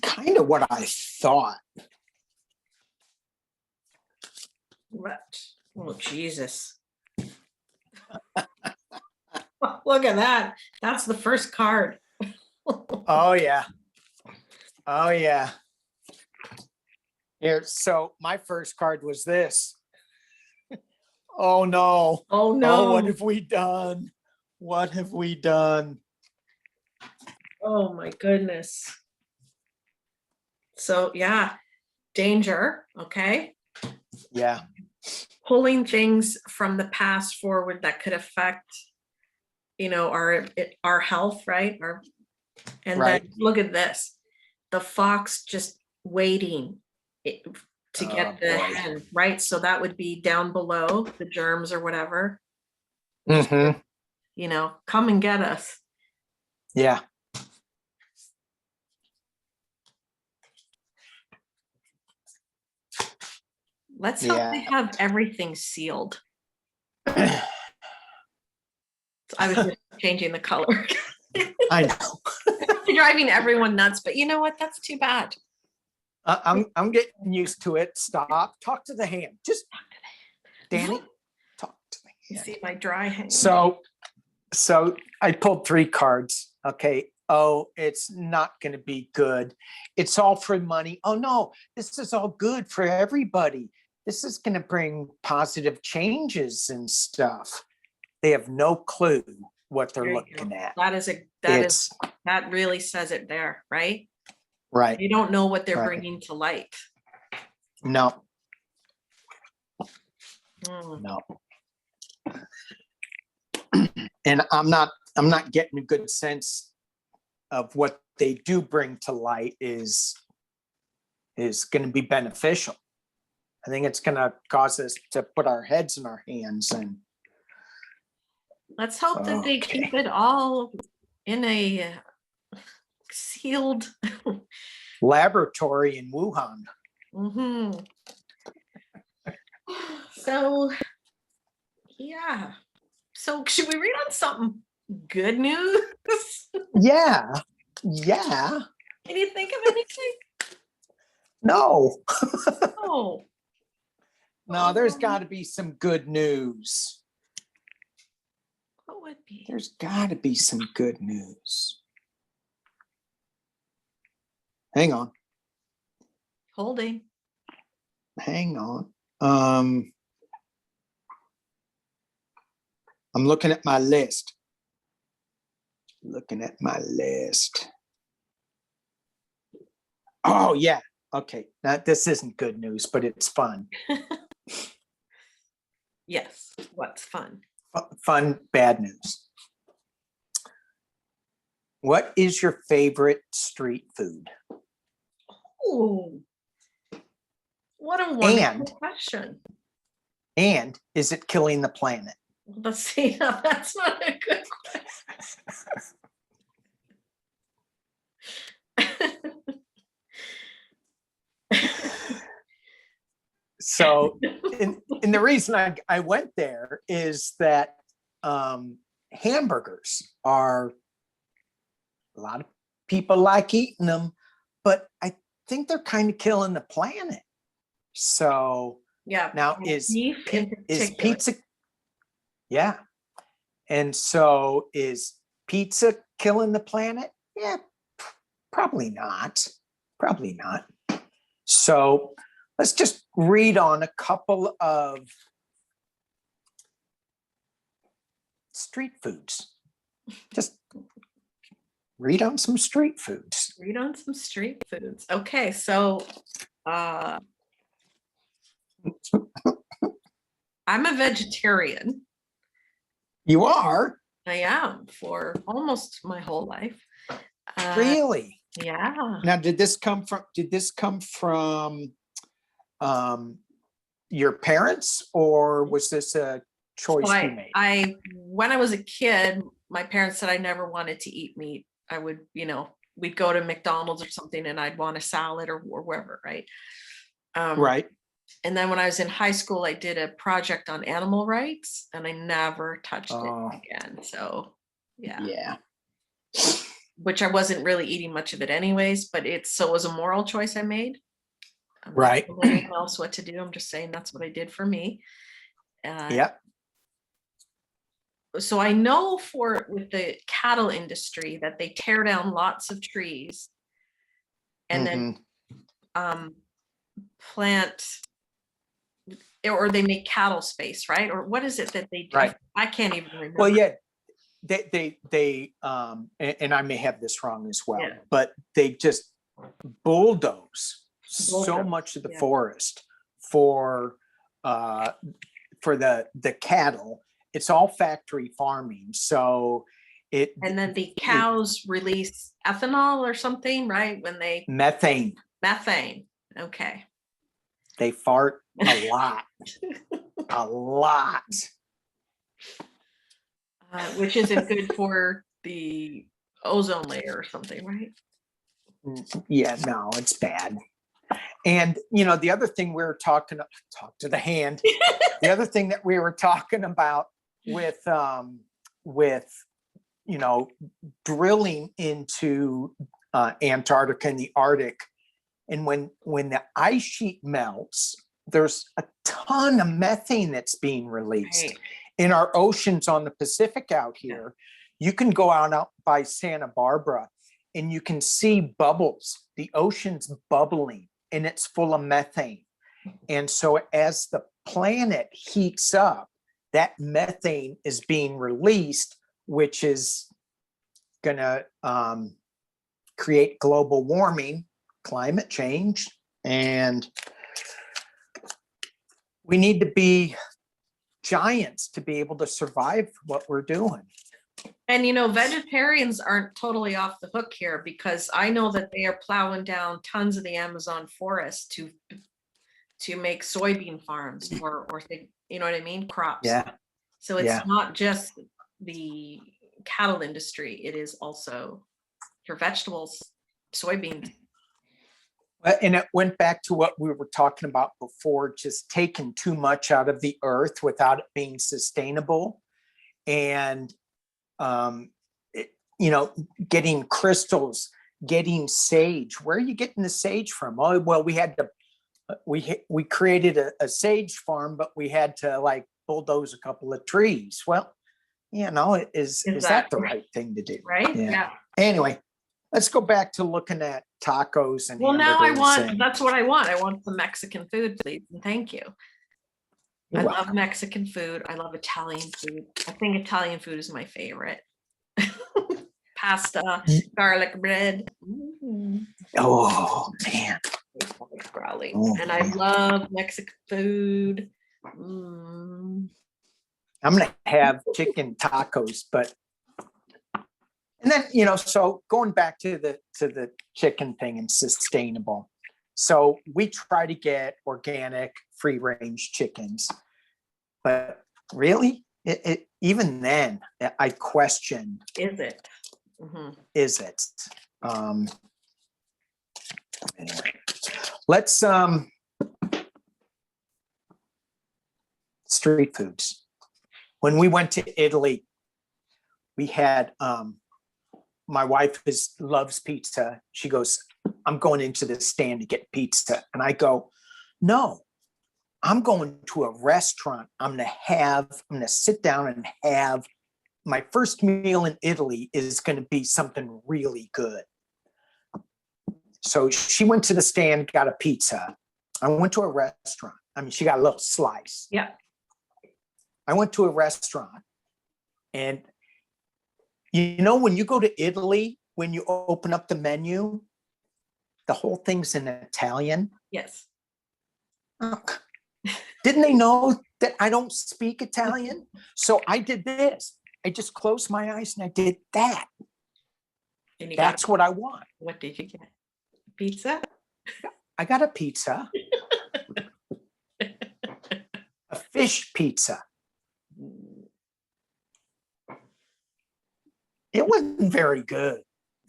Kind of what I thought. What? Oh, Jesus. Look at that. That's the first card. Oh, yeah. Oh, yeah. Here, so my first card was this. Oh, no. Oh, no. Oh, what have we done? What have we done? Oh, my goodness. So, yeah, danger. Okay. Yeah. Pulling things from the past forward that could affect, our health, right? And right. Then look at this. The fox just waiting to get the hen, right? So that would be down below, the germs or whatever. Mm-hmm. Come and get us. Yeah. Let's hope they have everything sealed. I was just changing the color. I know. Driving everyone nuts, but you know what? That's too bad. I'm getting used to it. Stop. Talk to the hand. Just Danny, talk to me. You see my dry hand. So I pulled 3 cards. Okay. Oh, it's not going to be good. It's all for money. Oh no, this is all good for everybody. This is going to bring positive changes and stuff. They have no clue what they're looking at. That really says it there, right? Right. You don't know what they're bringing to light. No. No. And I'm not getting a good sense of what they do bring to light is going to be beneficial. I think it's going to cause us to put our heads in our hands, and let's hope that they keep it all in a sealed laboratory in Wuhan. Mm-hmm. So, yeah. So should we read on something good news? Yeah. Yeah. Can you think of anything? No. Oh. No, there's got to be some good news. What would be? There's got to be some good news. Hang on. Holding. Hang on. I'm looking at my list. Oh yeah. Okay. Now this isn't good news, but it's fun. Yes. What's fun? Fun, bad news. What is your favorite street food? Oh, what a wonderful question. And is it killing the planet? Let's see. That's not a good question. So, and the reason I went there is that hamburgers are, a lot of people like eating them, but I think they're kind of killing the planet. So yeah. now is pizza, yeah. And so is pizza killing the planet? Yeah, probably not. Probably not. So let's just read on a couple of street foods. Just read on some street foods. Read on some street foods. Okay, so I'm a vegetarian. You are? I am for almost my whole life. Really? Yeah. Now, did this come from your parents, or was this a choice you made? When I was a kid, my parents said I never wanted to eat meat. I would, we'd go to McDonald's or something and I'd want a salad or wherever, right? Right. And then when I was in high school, I did a project on animal rights and I never touched it again. So yeah. Which I wasn't really eating much of it anyways, but it was a moral choice I made. I'm right. not telling anyone else what to do. I'm just saying that's what I did for me. Yep. So I know with the cattle industry that they tear down lots of trees and then plant, or they make cattle space, right? Or what is it that they do? Right. I can't even remember. Well, yeah, they and I may have this wrong as well, but they just bulldoze so much of the forest for the cattle. It's all factory farming, so and then the cows release ethanol or something, right? When they methane. Okay. They fart a lot. A lot. Which isn't good for the ozone layer or something, right? Yeah, no, it's bad. And the other thing we were talk to the hand. The other thing that we were talking about with drilling into Antarctica and the Arctic, and when the ice sheet melts, there's a ton of methane that's being released. Right. In our oceans on the Pacific out here. You can go out by Santa Barbara and you can see bubbles, the ocean's bubbling, and it's full of methane. And so as the planet heats up, that methane is being released, which is going to create global warming, climate change, and we need to be giants to be able to survive what we're doing. And vegetarians aren't totally off the hook here, because I know that they are plowing down tons of the Amazon forest to make soybean farms or you know what I mean, crops. Yeah. So it's not just the cattle industry, it is also your vegetables, soybeans. And it went back to what we were talking about before, just taking too much out of the earth without it being sustainable. And, getting crystals, getting sage. Where are you getting the sage from? Oh, well, we created a sage farm, but we had to bulldoze a couple of trees. Well, is that the right thing to do? Right. Yeah. Anyway, let's go back to looking at tacos and now that's what I want. I want some Mexican food, please. And thank you. I love Mexican food. I love Italian food. I think Italian food is my favorite. Pasta, garlic bread. Oh man. Probably. Oh, and I man. love Mexican food. I'm gonna have chicken tacos, and then so going back to the chicken thing and sustainable. So we try to get organic, free range chickens, but really, even then, I question. Is it? Mm-hmm. Is it? Anyway, let's street foods. When we went to Italy, we had my wife loves pizza. She goes, I'm going into the stand to get pizza. And I go, no, I'm going to a restaurant. I'm going to sit down and have my first meal in Italy is going to be something really good. So she went to the stand, got a pizza. I went to a restaurant. I mean, she got a little slice. Yeah. I went to a restaurant, and when you go to Italy, when you open up the menu, the whole thing's in Italian. Yes. Oh, didn't they know that I don't speak Italian? So I did this. I just closed my eyes and I did that. And that's what I want. What did you get? Pizza? I got a pizza. A fish pizza. It wasn't very good.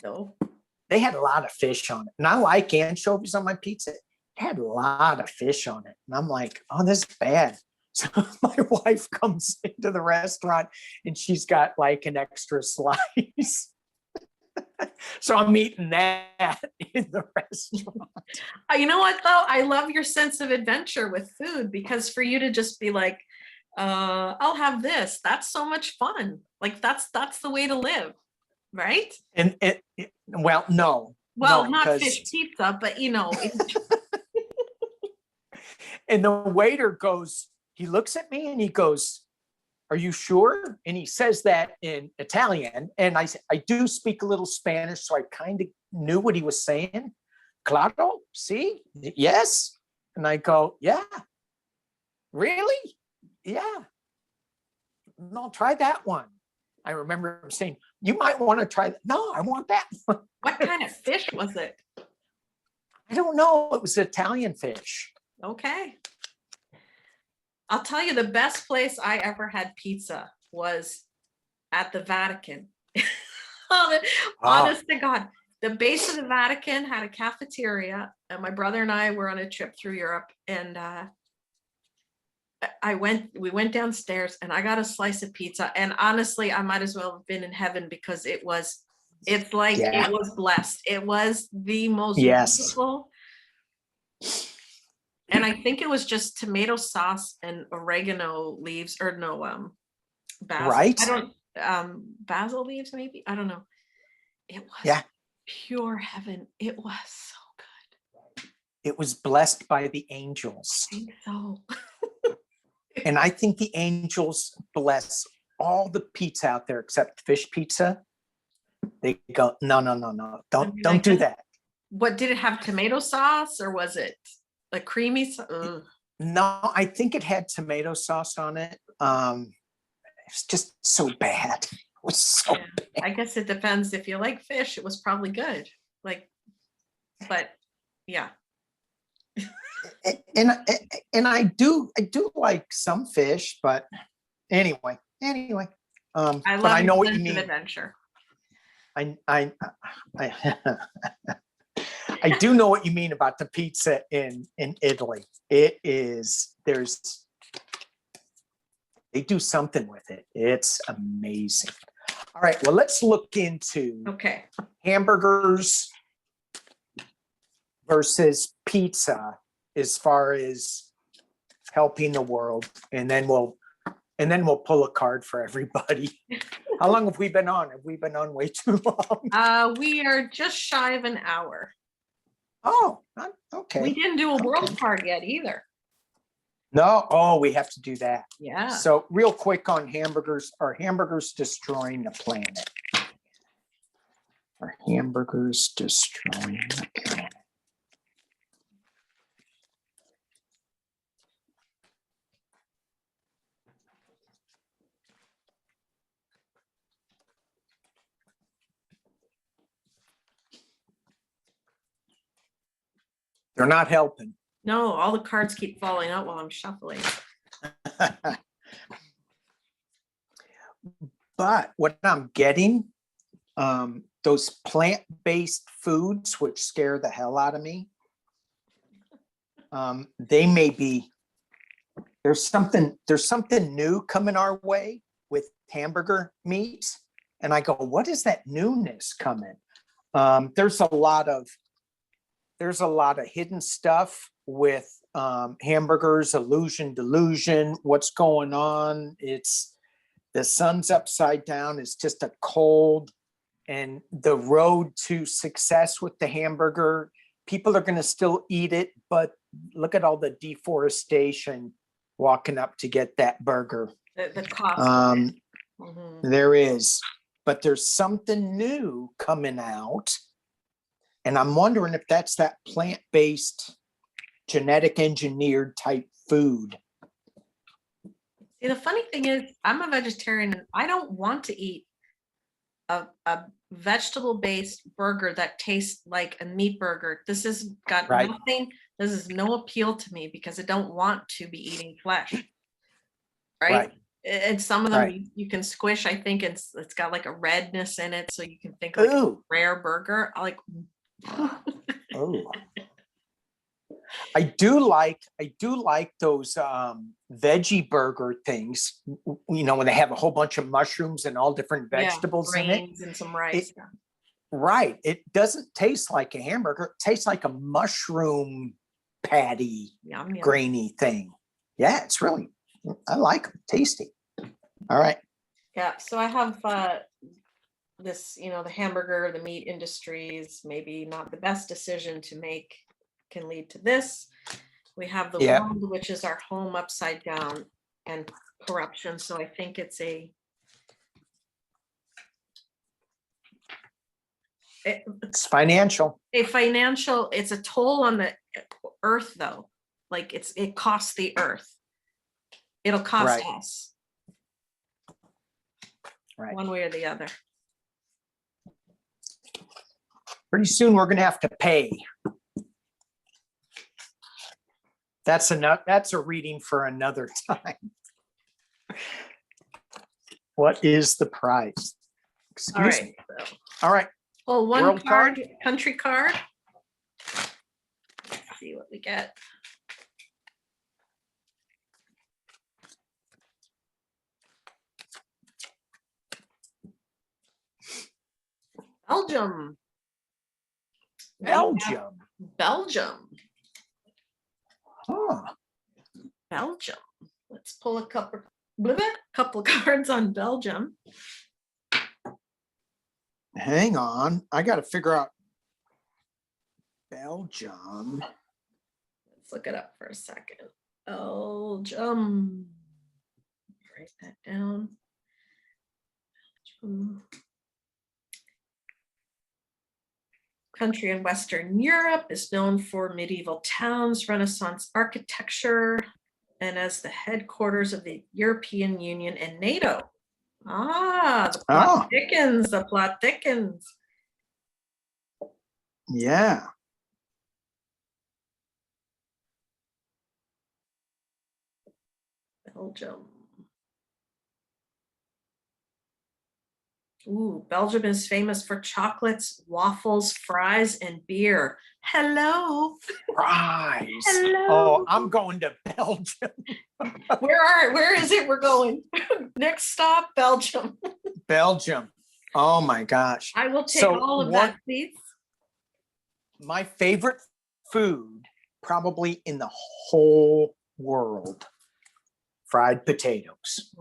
No. They had a lot of fish on it. And I like anchovies on my pizza. It had a lot of fish on it. And I'm like, oh, this is bad. So my wife comes into the restaurant and she's got like an extra slice. So I'm eating that in the restaurant. You know what, though? I love your sense of adventure with food, because for you to just be like, I'll have this. That's so much fun. Like that's the way to live, right? And well, no. Well, no, not fish pizza, but And the waiter goes, he looks at me and he goes, are you sure? And he says that in Italian. And I do speak a little Spanish, so I kind of knew what he was saying. Claro, sí, yes. And I go, yeah. Really? Yeah. No, try that one. I remember him saying, you might want to try that. No, I want that one. What kind of fish was it? I don't know. It was Italian fish. Okay. I'll tell you, the best place I ever had pizza was at the Vatican. Honest to God, the base of the Vatican had a cafeteria, and my brother and I were on a trip through Europe, and we went downstairs and I got a slice of pizza, and honestly, I might as well have been in heaven, because it was blessed. It was the most beautiful. And I think it was just tomato sauce and oregano leaves, or no, basil. Right. Basil leaves, maybe. I don't know. It was pure heaven. It was so good. It was blessed by the angels. I think so. And I think the angels bless all the pizza out there except fish pizza. They go, no. Don't do that. What did it have? Tomato sauce, or was it a creamy sauce? No, I think it had tomato sauce on it. It's just so bad. It was so bad. I guess it depends. If you like fish, it was probably good. But yeah. And I do like some fish, but anyway. I know what you mean. Adventure. I do know what you mean about the pizza in Italy. They do something with it. It's amazing. All right, well, let's look into hamburgers versus pizza as far as helping the world, and then we'll pull a card for everybody. How long have we been on? Have we been on way too long? We are just shy of an hour. Oh, okay. We didn't do a world card yet either. No, we have to do that. Yeah. So real quick on hamburgers, are hamburgers destroying the planet? Are hamburgers destroying the planet? They're not helping. No, all the cards keep falling out while I'm shuffling. But what I'm getting, those plant-based foods, which scare the hell out of me, they may be, there's something new coming our way with hamburger meats. And I go, what is that newness coming? There's a lot of hidden stuff with hamburgers, illusion, delusion, what's going on. It's the sun's upside down. It's just a cold, and the road to success with the hamburger, people are going to still eat it, but look at all the deforestation walking up to get that burger. The cost. There is, but there's something new coming out. And I'm wondering if that's that plant-based, genetic engineered type food. See, the funny thing is, I'm a vegetarian and I don't want to eat a vegetable-based burger that tastes like a meat burger. This has got nothing, this is no appeal to me because I don't want to be eating flesh. Right? And some of them you can squish, I think it's got like a redness in it, so you can think like a rare burger. I like oh. I do like those veggie burger things, when they have a whole bunch of mushrooms and all different vegetables in it. And some rice. Right. It doesn't taste like a hamburger. It tastes like a mushroom patty, grainy thing. Yeah, it's really, I like them. Tasty. All right. Yeah. So I have this, the hamburger, the meat industries, maybe not the best decision to make, can lead to this. We have the world, which is our home upside down, and corruption. So I think it's it's financial. It's a toll on the earth, though. Like it costs the earth. It'll cost us. One way or the other. Pretty soon we're going to have to pay. That's enough. That's a reading for another time. What is the price? Excuse me. All right. Well, one card, country card. Let's see what we get. Belgium. Belgium. Huh. Belgium. Let's pull a couple of cards on Belgium. Hang on. I got to figure out Belgium. Let's look it up for a second. Belgium. Write that down. Belgium. Country in Western Europe, is known for medieval towns, Renaissance architecture, and as the headquarters of the European Union and NATO. The plot thickens. The plot thickens. Yeah. Belgium. Ooh, Belgium is famous for chocolates, waffles, fries, and beer. Hello. Fries. Hello. Oh, I'm going to Belgium. Where is it we're going? Next stop, Belgium. Belgium. Oh my gosh. I will take all of that, please. My favorite food, probably in the whole world, fried potatoes.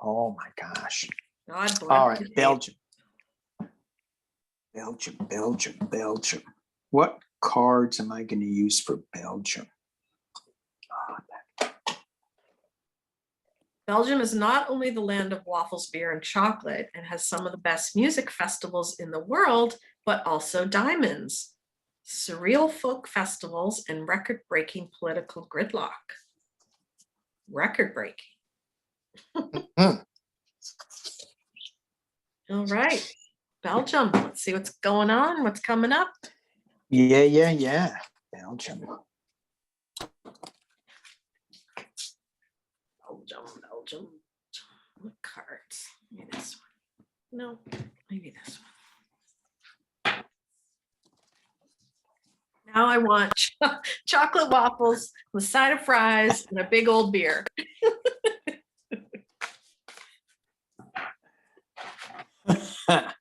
Oh my gosh. All right, Belgium. Belgium. What cards am I going to use for Belgium? Belgium is not only the land of waffles, beer, and chocolate, and has some of the best music festivals in the world, but also diamonds, surreal folk festivals, and record-breaking political gridlock. Record-breaking. All right, Belgium. Let's see what's going on. What's coming up? Yeah. Belgium. What cards? Maybe this one. No, maybe this one. Now I want chocolate waffles, a side of fries, and a big old beer. I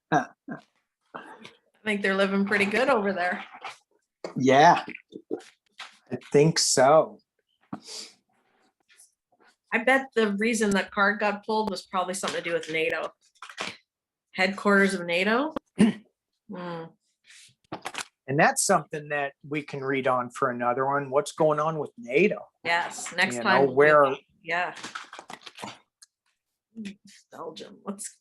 think they're living pretty good over there. Yeah, I think so. I bet the reason that card got pulled was probably something to do with NATO. Headquarters of NATO. And that's something that we can read on for another one. What's going on with NATO? Yes, next time. Where? Yeah. Belgium. Let's.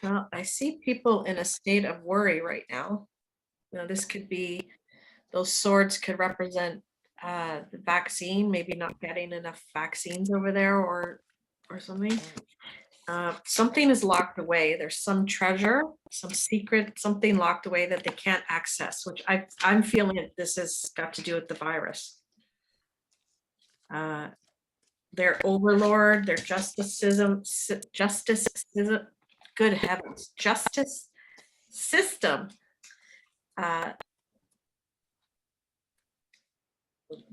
Well, I see people in a state of worry right now. This could be, those swords could represent the vaccine, maybe not getting enough vaccines over there or something. Something is locked away. There's some treasure, some secret, something locked away that they can't access, which I'm feeling that this has got to do with the virus. Their overlord, their justice system, good heavens, justice system. A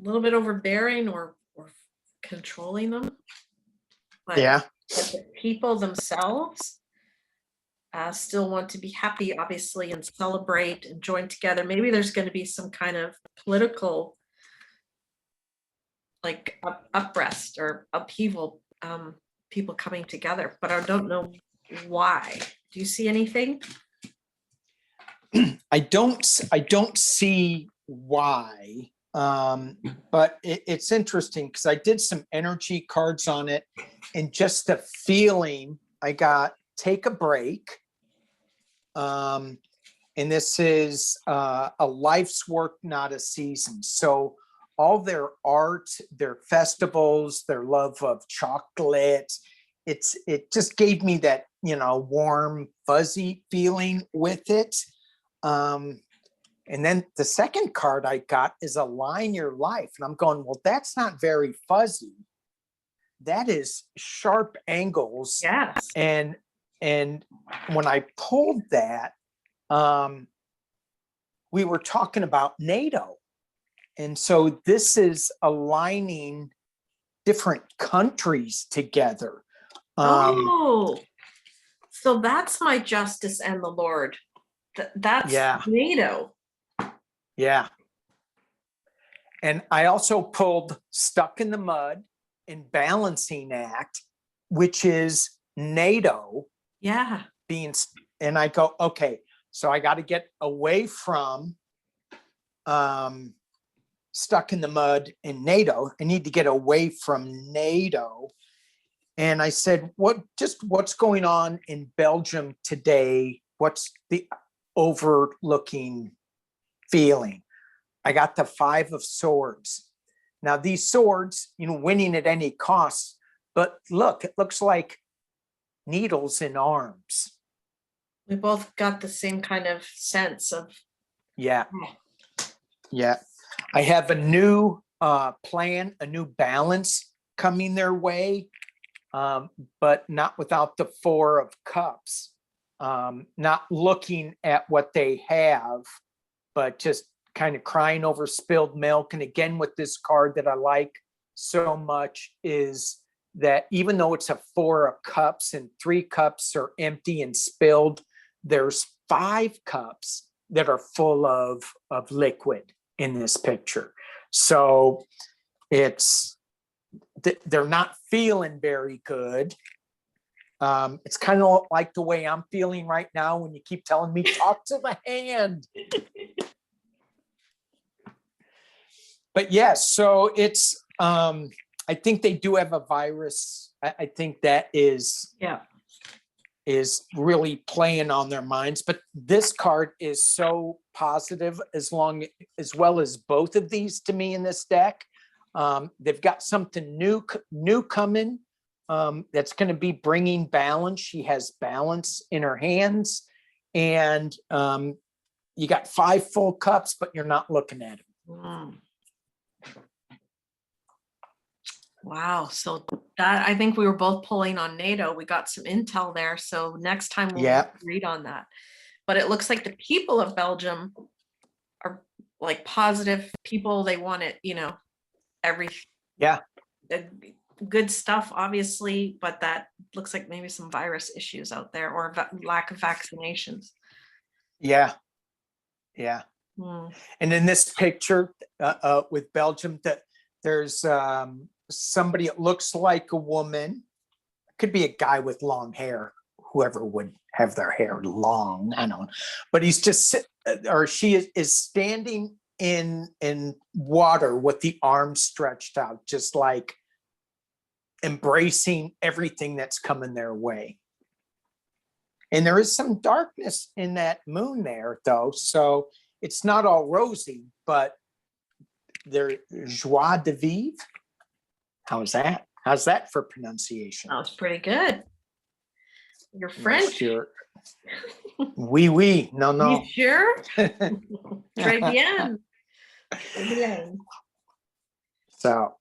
little bit overbearing or controlling them. But the people themselves still want to be happy, obviously, and celebrate and join together. Maybe there's going to be some kind of political like uprest or upheaval, people coming together, but I don't know why. Do you see anything? I don't see why, but it's interesting because I did some energy cards on it, and just the feeling I got, take a break. And this is a life's work, not a season. So all their art, their festivals, their love of chocolate, it just gave me that, warm, fuzzy feeling with it. And then the second card I got is Align Your Life. And I'm going, well, that's not very fuzzy. That is sharp angles. Yes. And when I pulled that, we were talking about NATO. And so this is aligning different countries together. So that's my justice and the Lord. That's NATO. Yeah. And I also pulled Stuck in the Mud and Balancing Act, which is NATO. Yeah. And I go, okay, so I got to get away from Stuck in the Mud and NATO. I need to get away from NATO. And I said, what's going on in Belgium today? What's the overlooking feeling? I got the 5 of Swords. Now these swords, winning at any cost, but look, it looks like needles in arms. We both got the same kind of sense of. Yeah. I have a new plan, a new balance coming their way, but not without the 4 of Cups. Not looking at what they have, but just kind of crying over spilled milk. And again, with this card that I like so much is that even though it's a 4 of cups and 3 cups are empty and spilled, there's 5 cups that are full of liquid in this picture. So they're not feeling very good. It's kind of like the way I'm feeling right now when you keep telling me, talk to the hand. But yes, so it's, I think they do have a virus. I think that is really playing on their minds. But this card is so positive as well as both of these to me in this deck. They've got something new coming that's going to be bringing balance. She has balance in her hands, and you got 5 full cups, but you're not looking at them. Wow. So that, I think we were both pulling on NATO. We got some intel there. So next time we'll read on that. But it looks like the people of Belgium are like positive people. They want it, good stuff, obviously, but that looks like maybe some virus issues out there or lack of vaccinations. Yeah. And in this picture with Belgium, that there's somebody, it looks like a woman, could be a guy with long hair, whoever would have their hair long, I don't know, but he's just she is standing in water with the arms stretched out, just like embracing everything that's coming their way. And there is some darkness in that moon there, though, so it's not all rosy, but there's joie de vivre. How's that for pronunciation? That was pretty good. You're French. Oui. No. You sure? Très bien. Très bien. So.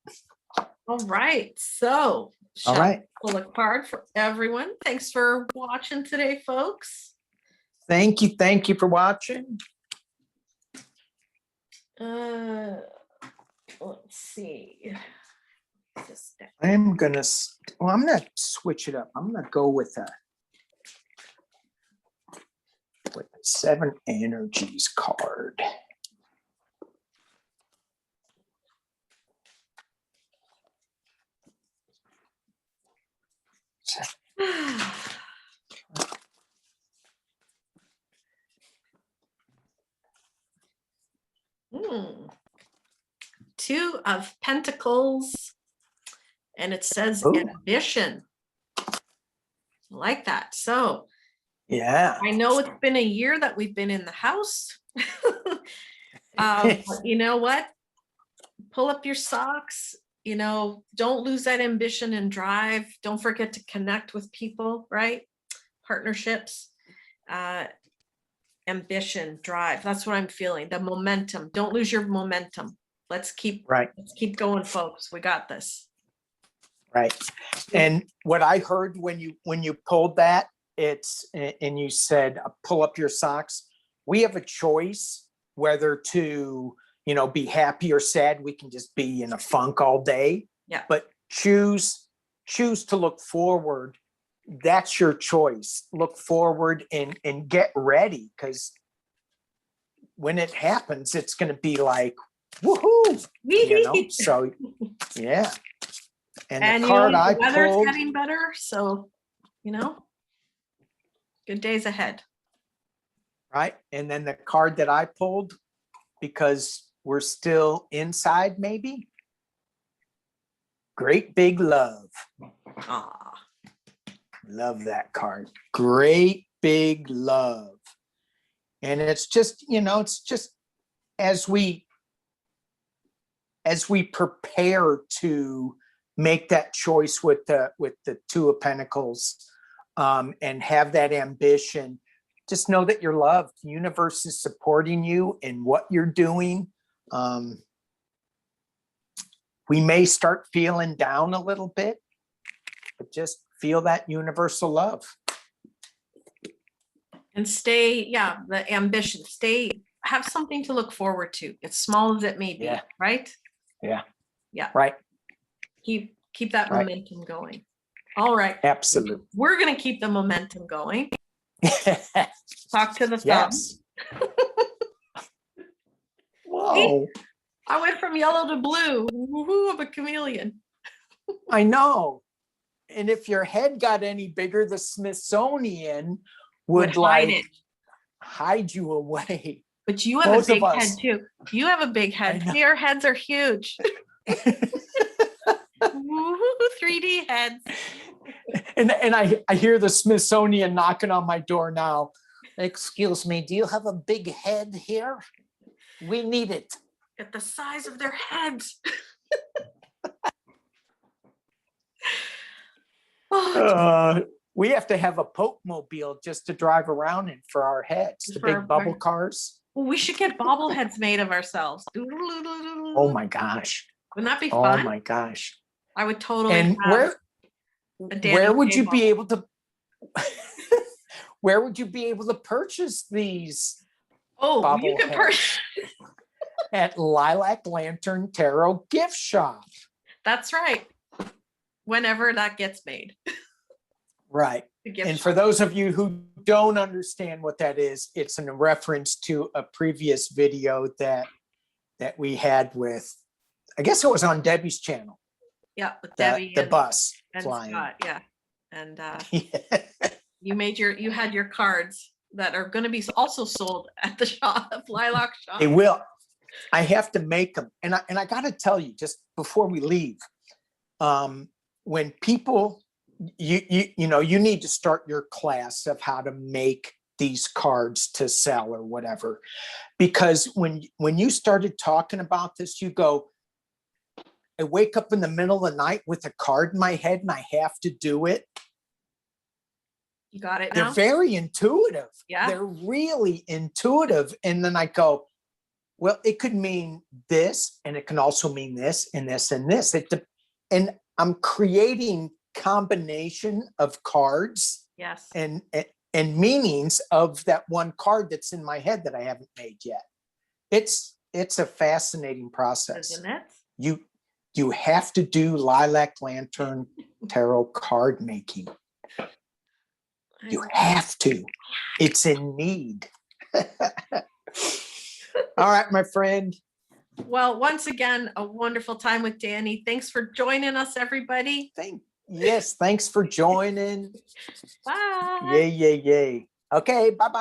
All right. So, all right. Pull a card for everyone. Thanks for watching today, folks. Thank you for watching. Let's see. I'm gonna switch it up. I'm gonna go with the 7 energies card. Two of Pentacles, and it says ambition. I like that. So yeah, I know it's been a year that we've been in the house. But you know what? Pull up your socks. Don't lose that ambition and drive. Don't forget to connect with people, right? Partnerships, ambition, drive. That's what I'm feeling. The momentum. Don't lose your momentum. Let's keep going, folks. We got this. Right. And what I heard when you pulled that, and you said, pull up your socks. We have a choice whether to, be happy or sad. We can just be in a funk all day. Yeah. But choose to look forward. That's your choice. Look forward and get ready, because when it happens, it's going to be like, woohoo, so yeah. And the card I the weather's pulled, getting better, so good days ahead. Right. And then the card that I pulled, because we're still inside, maybe. Great big love. Ah, love that card. Great big love. And it's just, as we prepare to make that choice with the 2 of Pentacles, and have that ambition, just know that you're loved. The universe is supporting you in what you're doing. We may start feeling down a little bit, but just feel that universal love. And the ambition, have something to look forward to, as small as it may be, right? Yeah. Yeah. Right. Keep Keep that Right. momentum going. All right. Absolutely. We're going to keep the momentum going. Talk to the thumb. Yes. Whoa. I went from yellow to blue. Woohoo, I'm a chameleon. I know. And if your head got any bigger, the Smithsonian would hide you away. But you have Both a big of head us. too. You have a big head. Your heads are huge. Woohoo, 3D heads. And I hear the Smithsonian knocking on my door now. Excuse me, do you have a big head here? We need it. At the size of their heads. We have to have a Pope mobile just to drive around in for our heads, the big bubble cars. Well, we should get bobbleheads made of ourselves. Oh my gosh. Wouldn't that be fun? Oh my gosh. I would totally. And where would you be able to where would you be able to purchase these? Oh, you can purchase at Lilac Lantern Tarot Gift Shop. That's right. Whenever that gets made. Right. And for those of you who don't understand what that is, it's in reference to a previous video that we had with, I guess it was on Debbie's channel. Yeah, with Debbie. The bus and flying. Scott, yeah. And you had your cards that are going to be also sold at the shop, Lilac shop. They will. I have to make them. And I got to tell you, just before we leave, when people, you know, you need to start your class of how to make these cards to sell or whatever, because when you started talking about this, you go, I wake up in the middle of the night with a card in my head and I have to do it. You got it now? They're very intuitive. Yeah. They're really intuitive. And then I go, well, it could mean this, and it can also mean this and this and this. And I'm creating combination of cards. Yes. And meanings of that one card that's in my head that I haven't made yet. It's a fascinating process. Isn't it? You have to do Lilac Lantern Tarot card making. You have to. It's in need. All right, my friend. Well, once again, a wonderful time with Danny. Thanks for joining us, everybody. Yes, thanks for joining. Bye. Yay, yay, yay. Okay, bye-bye.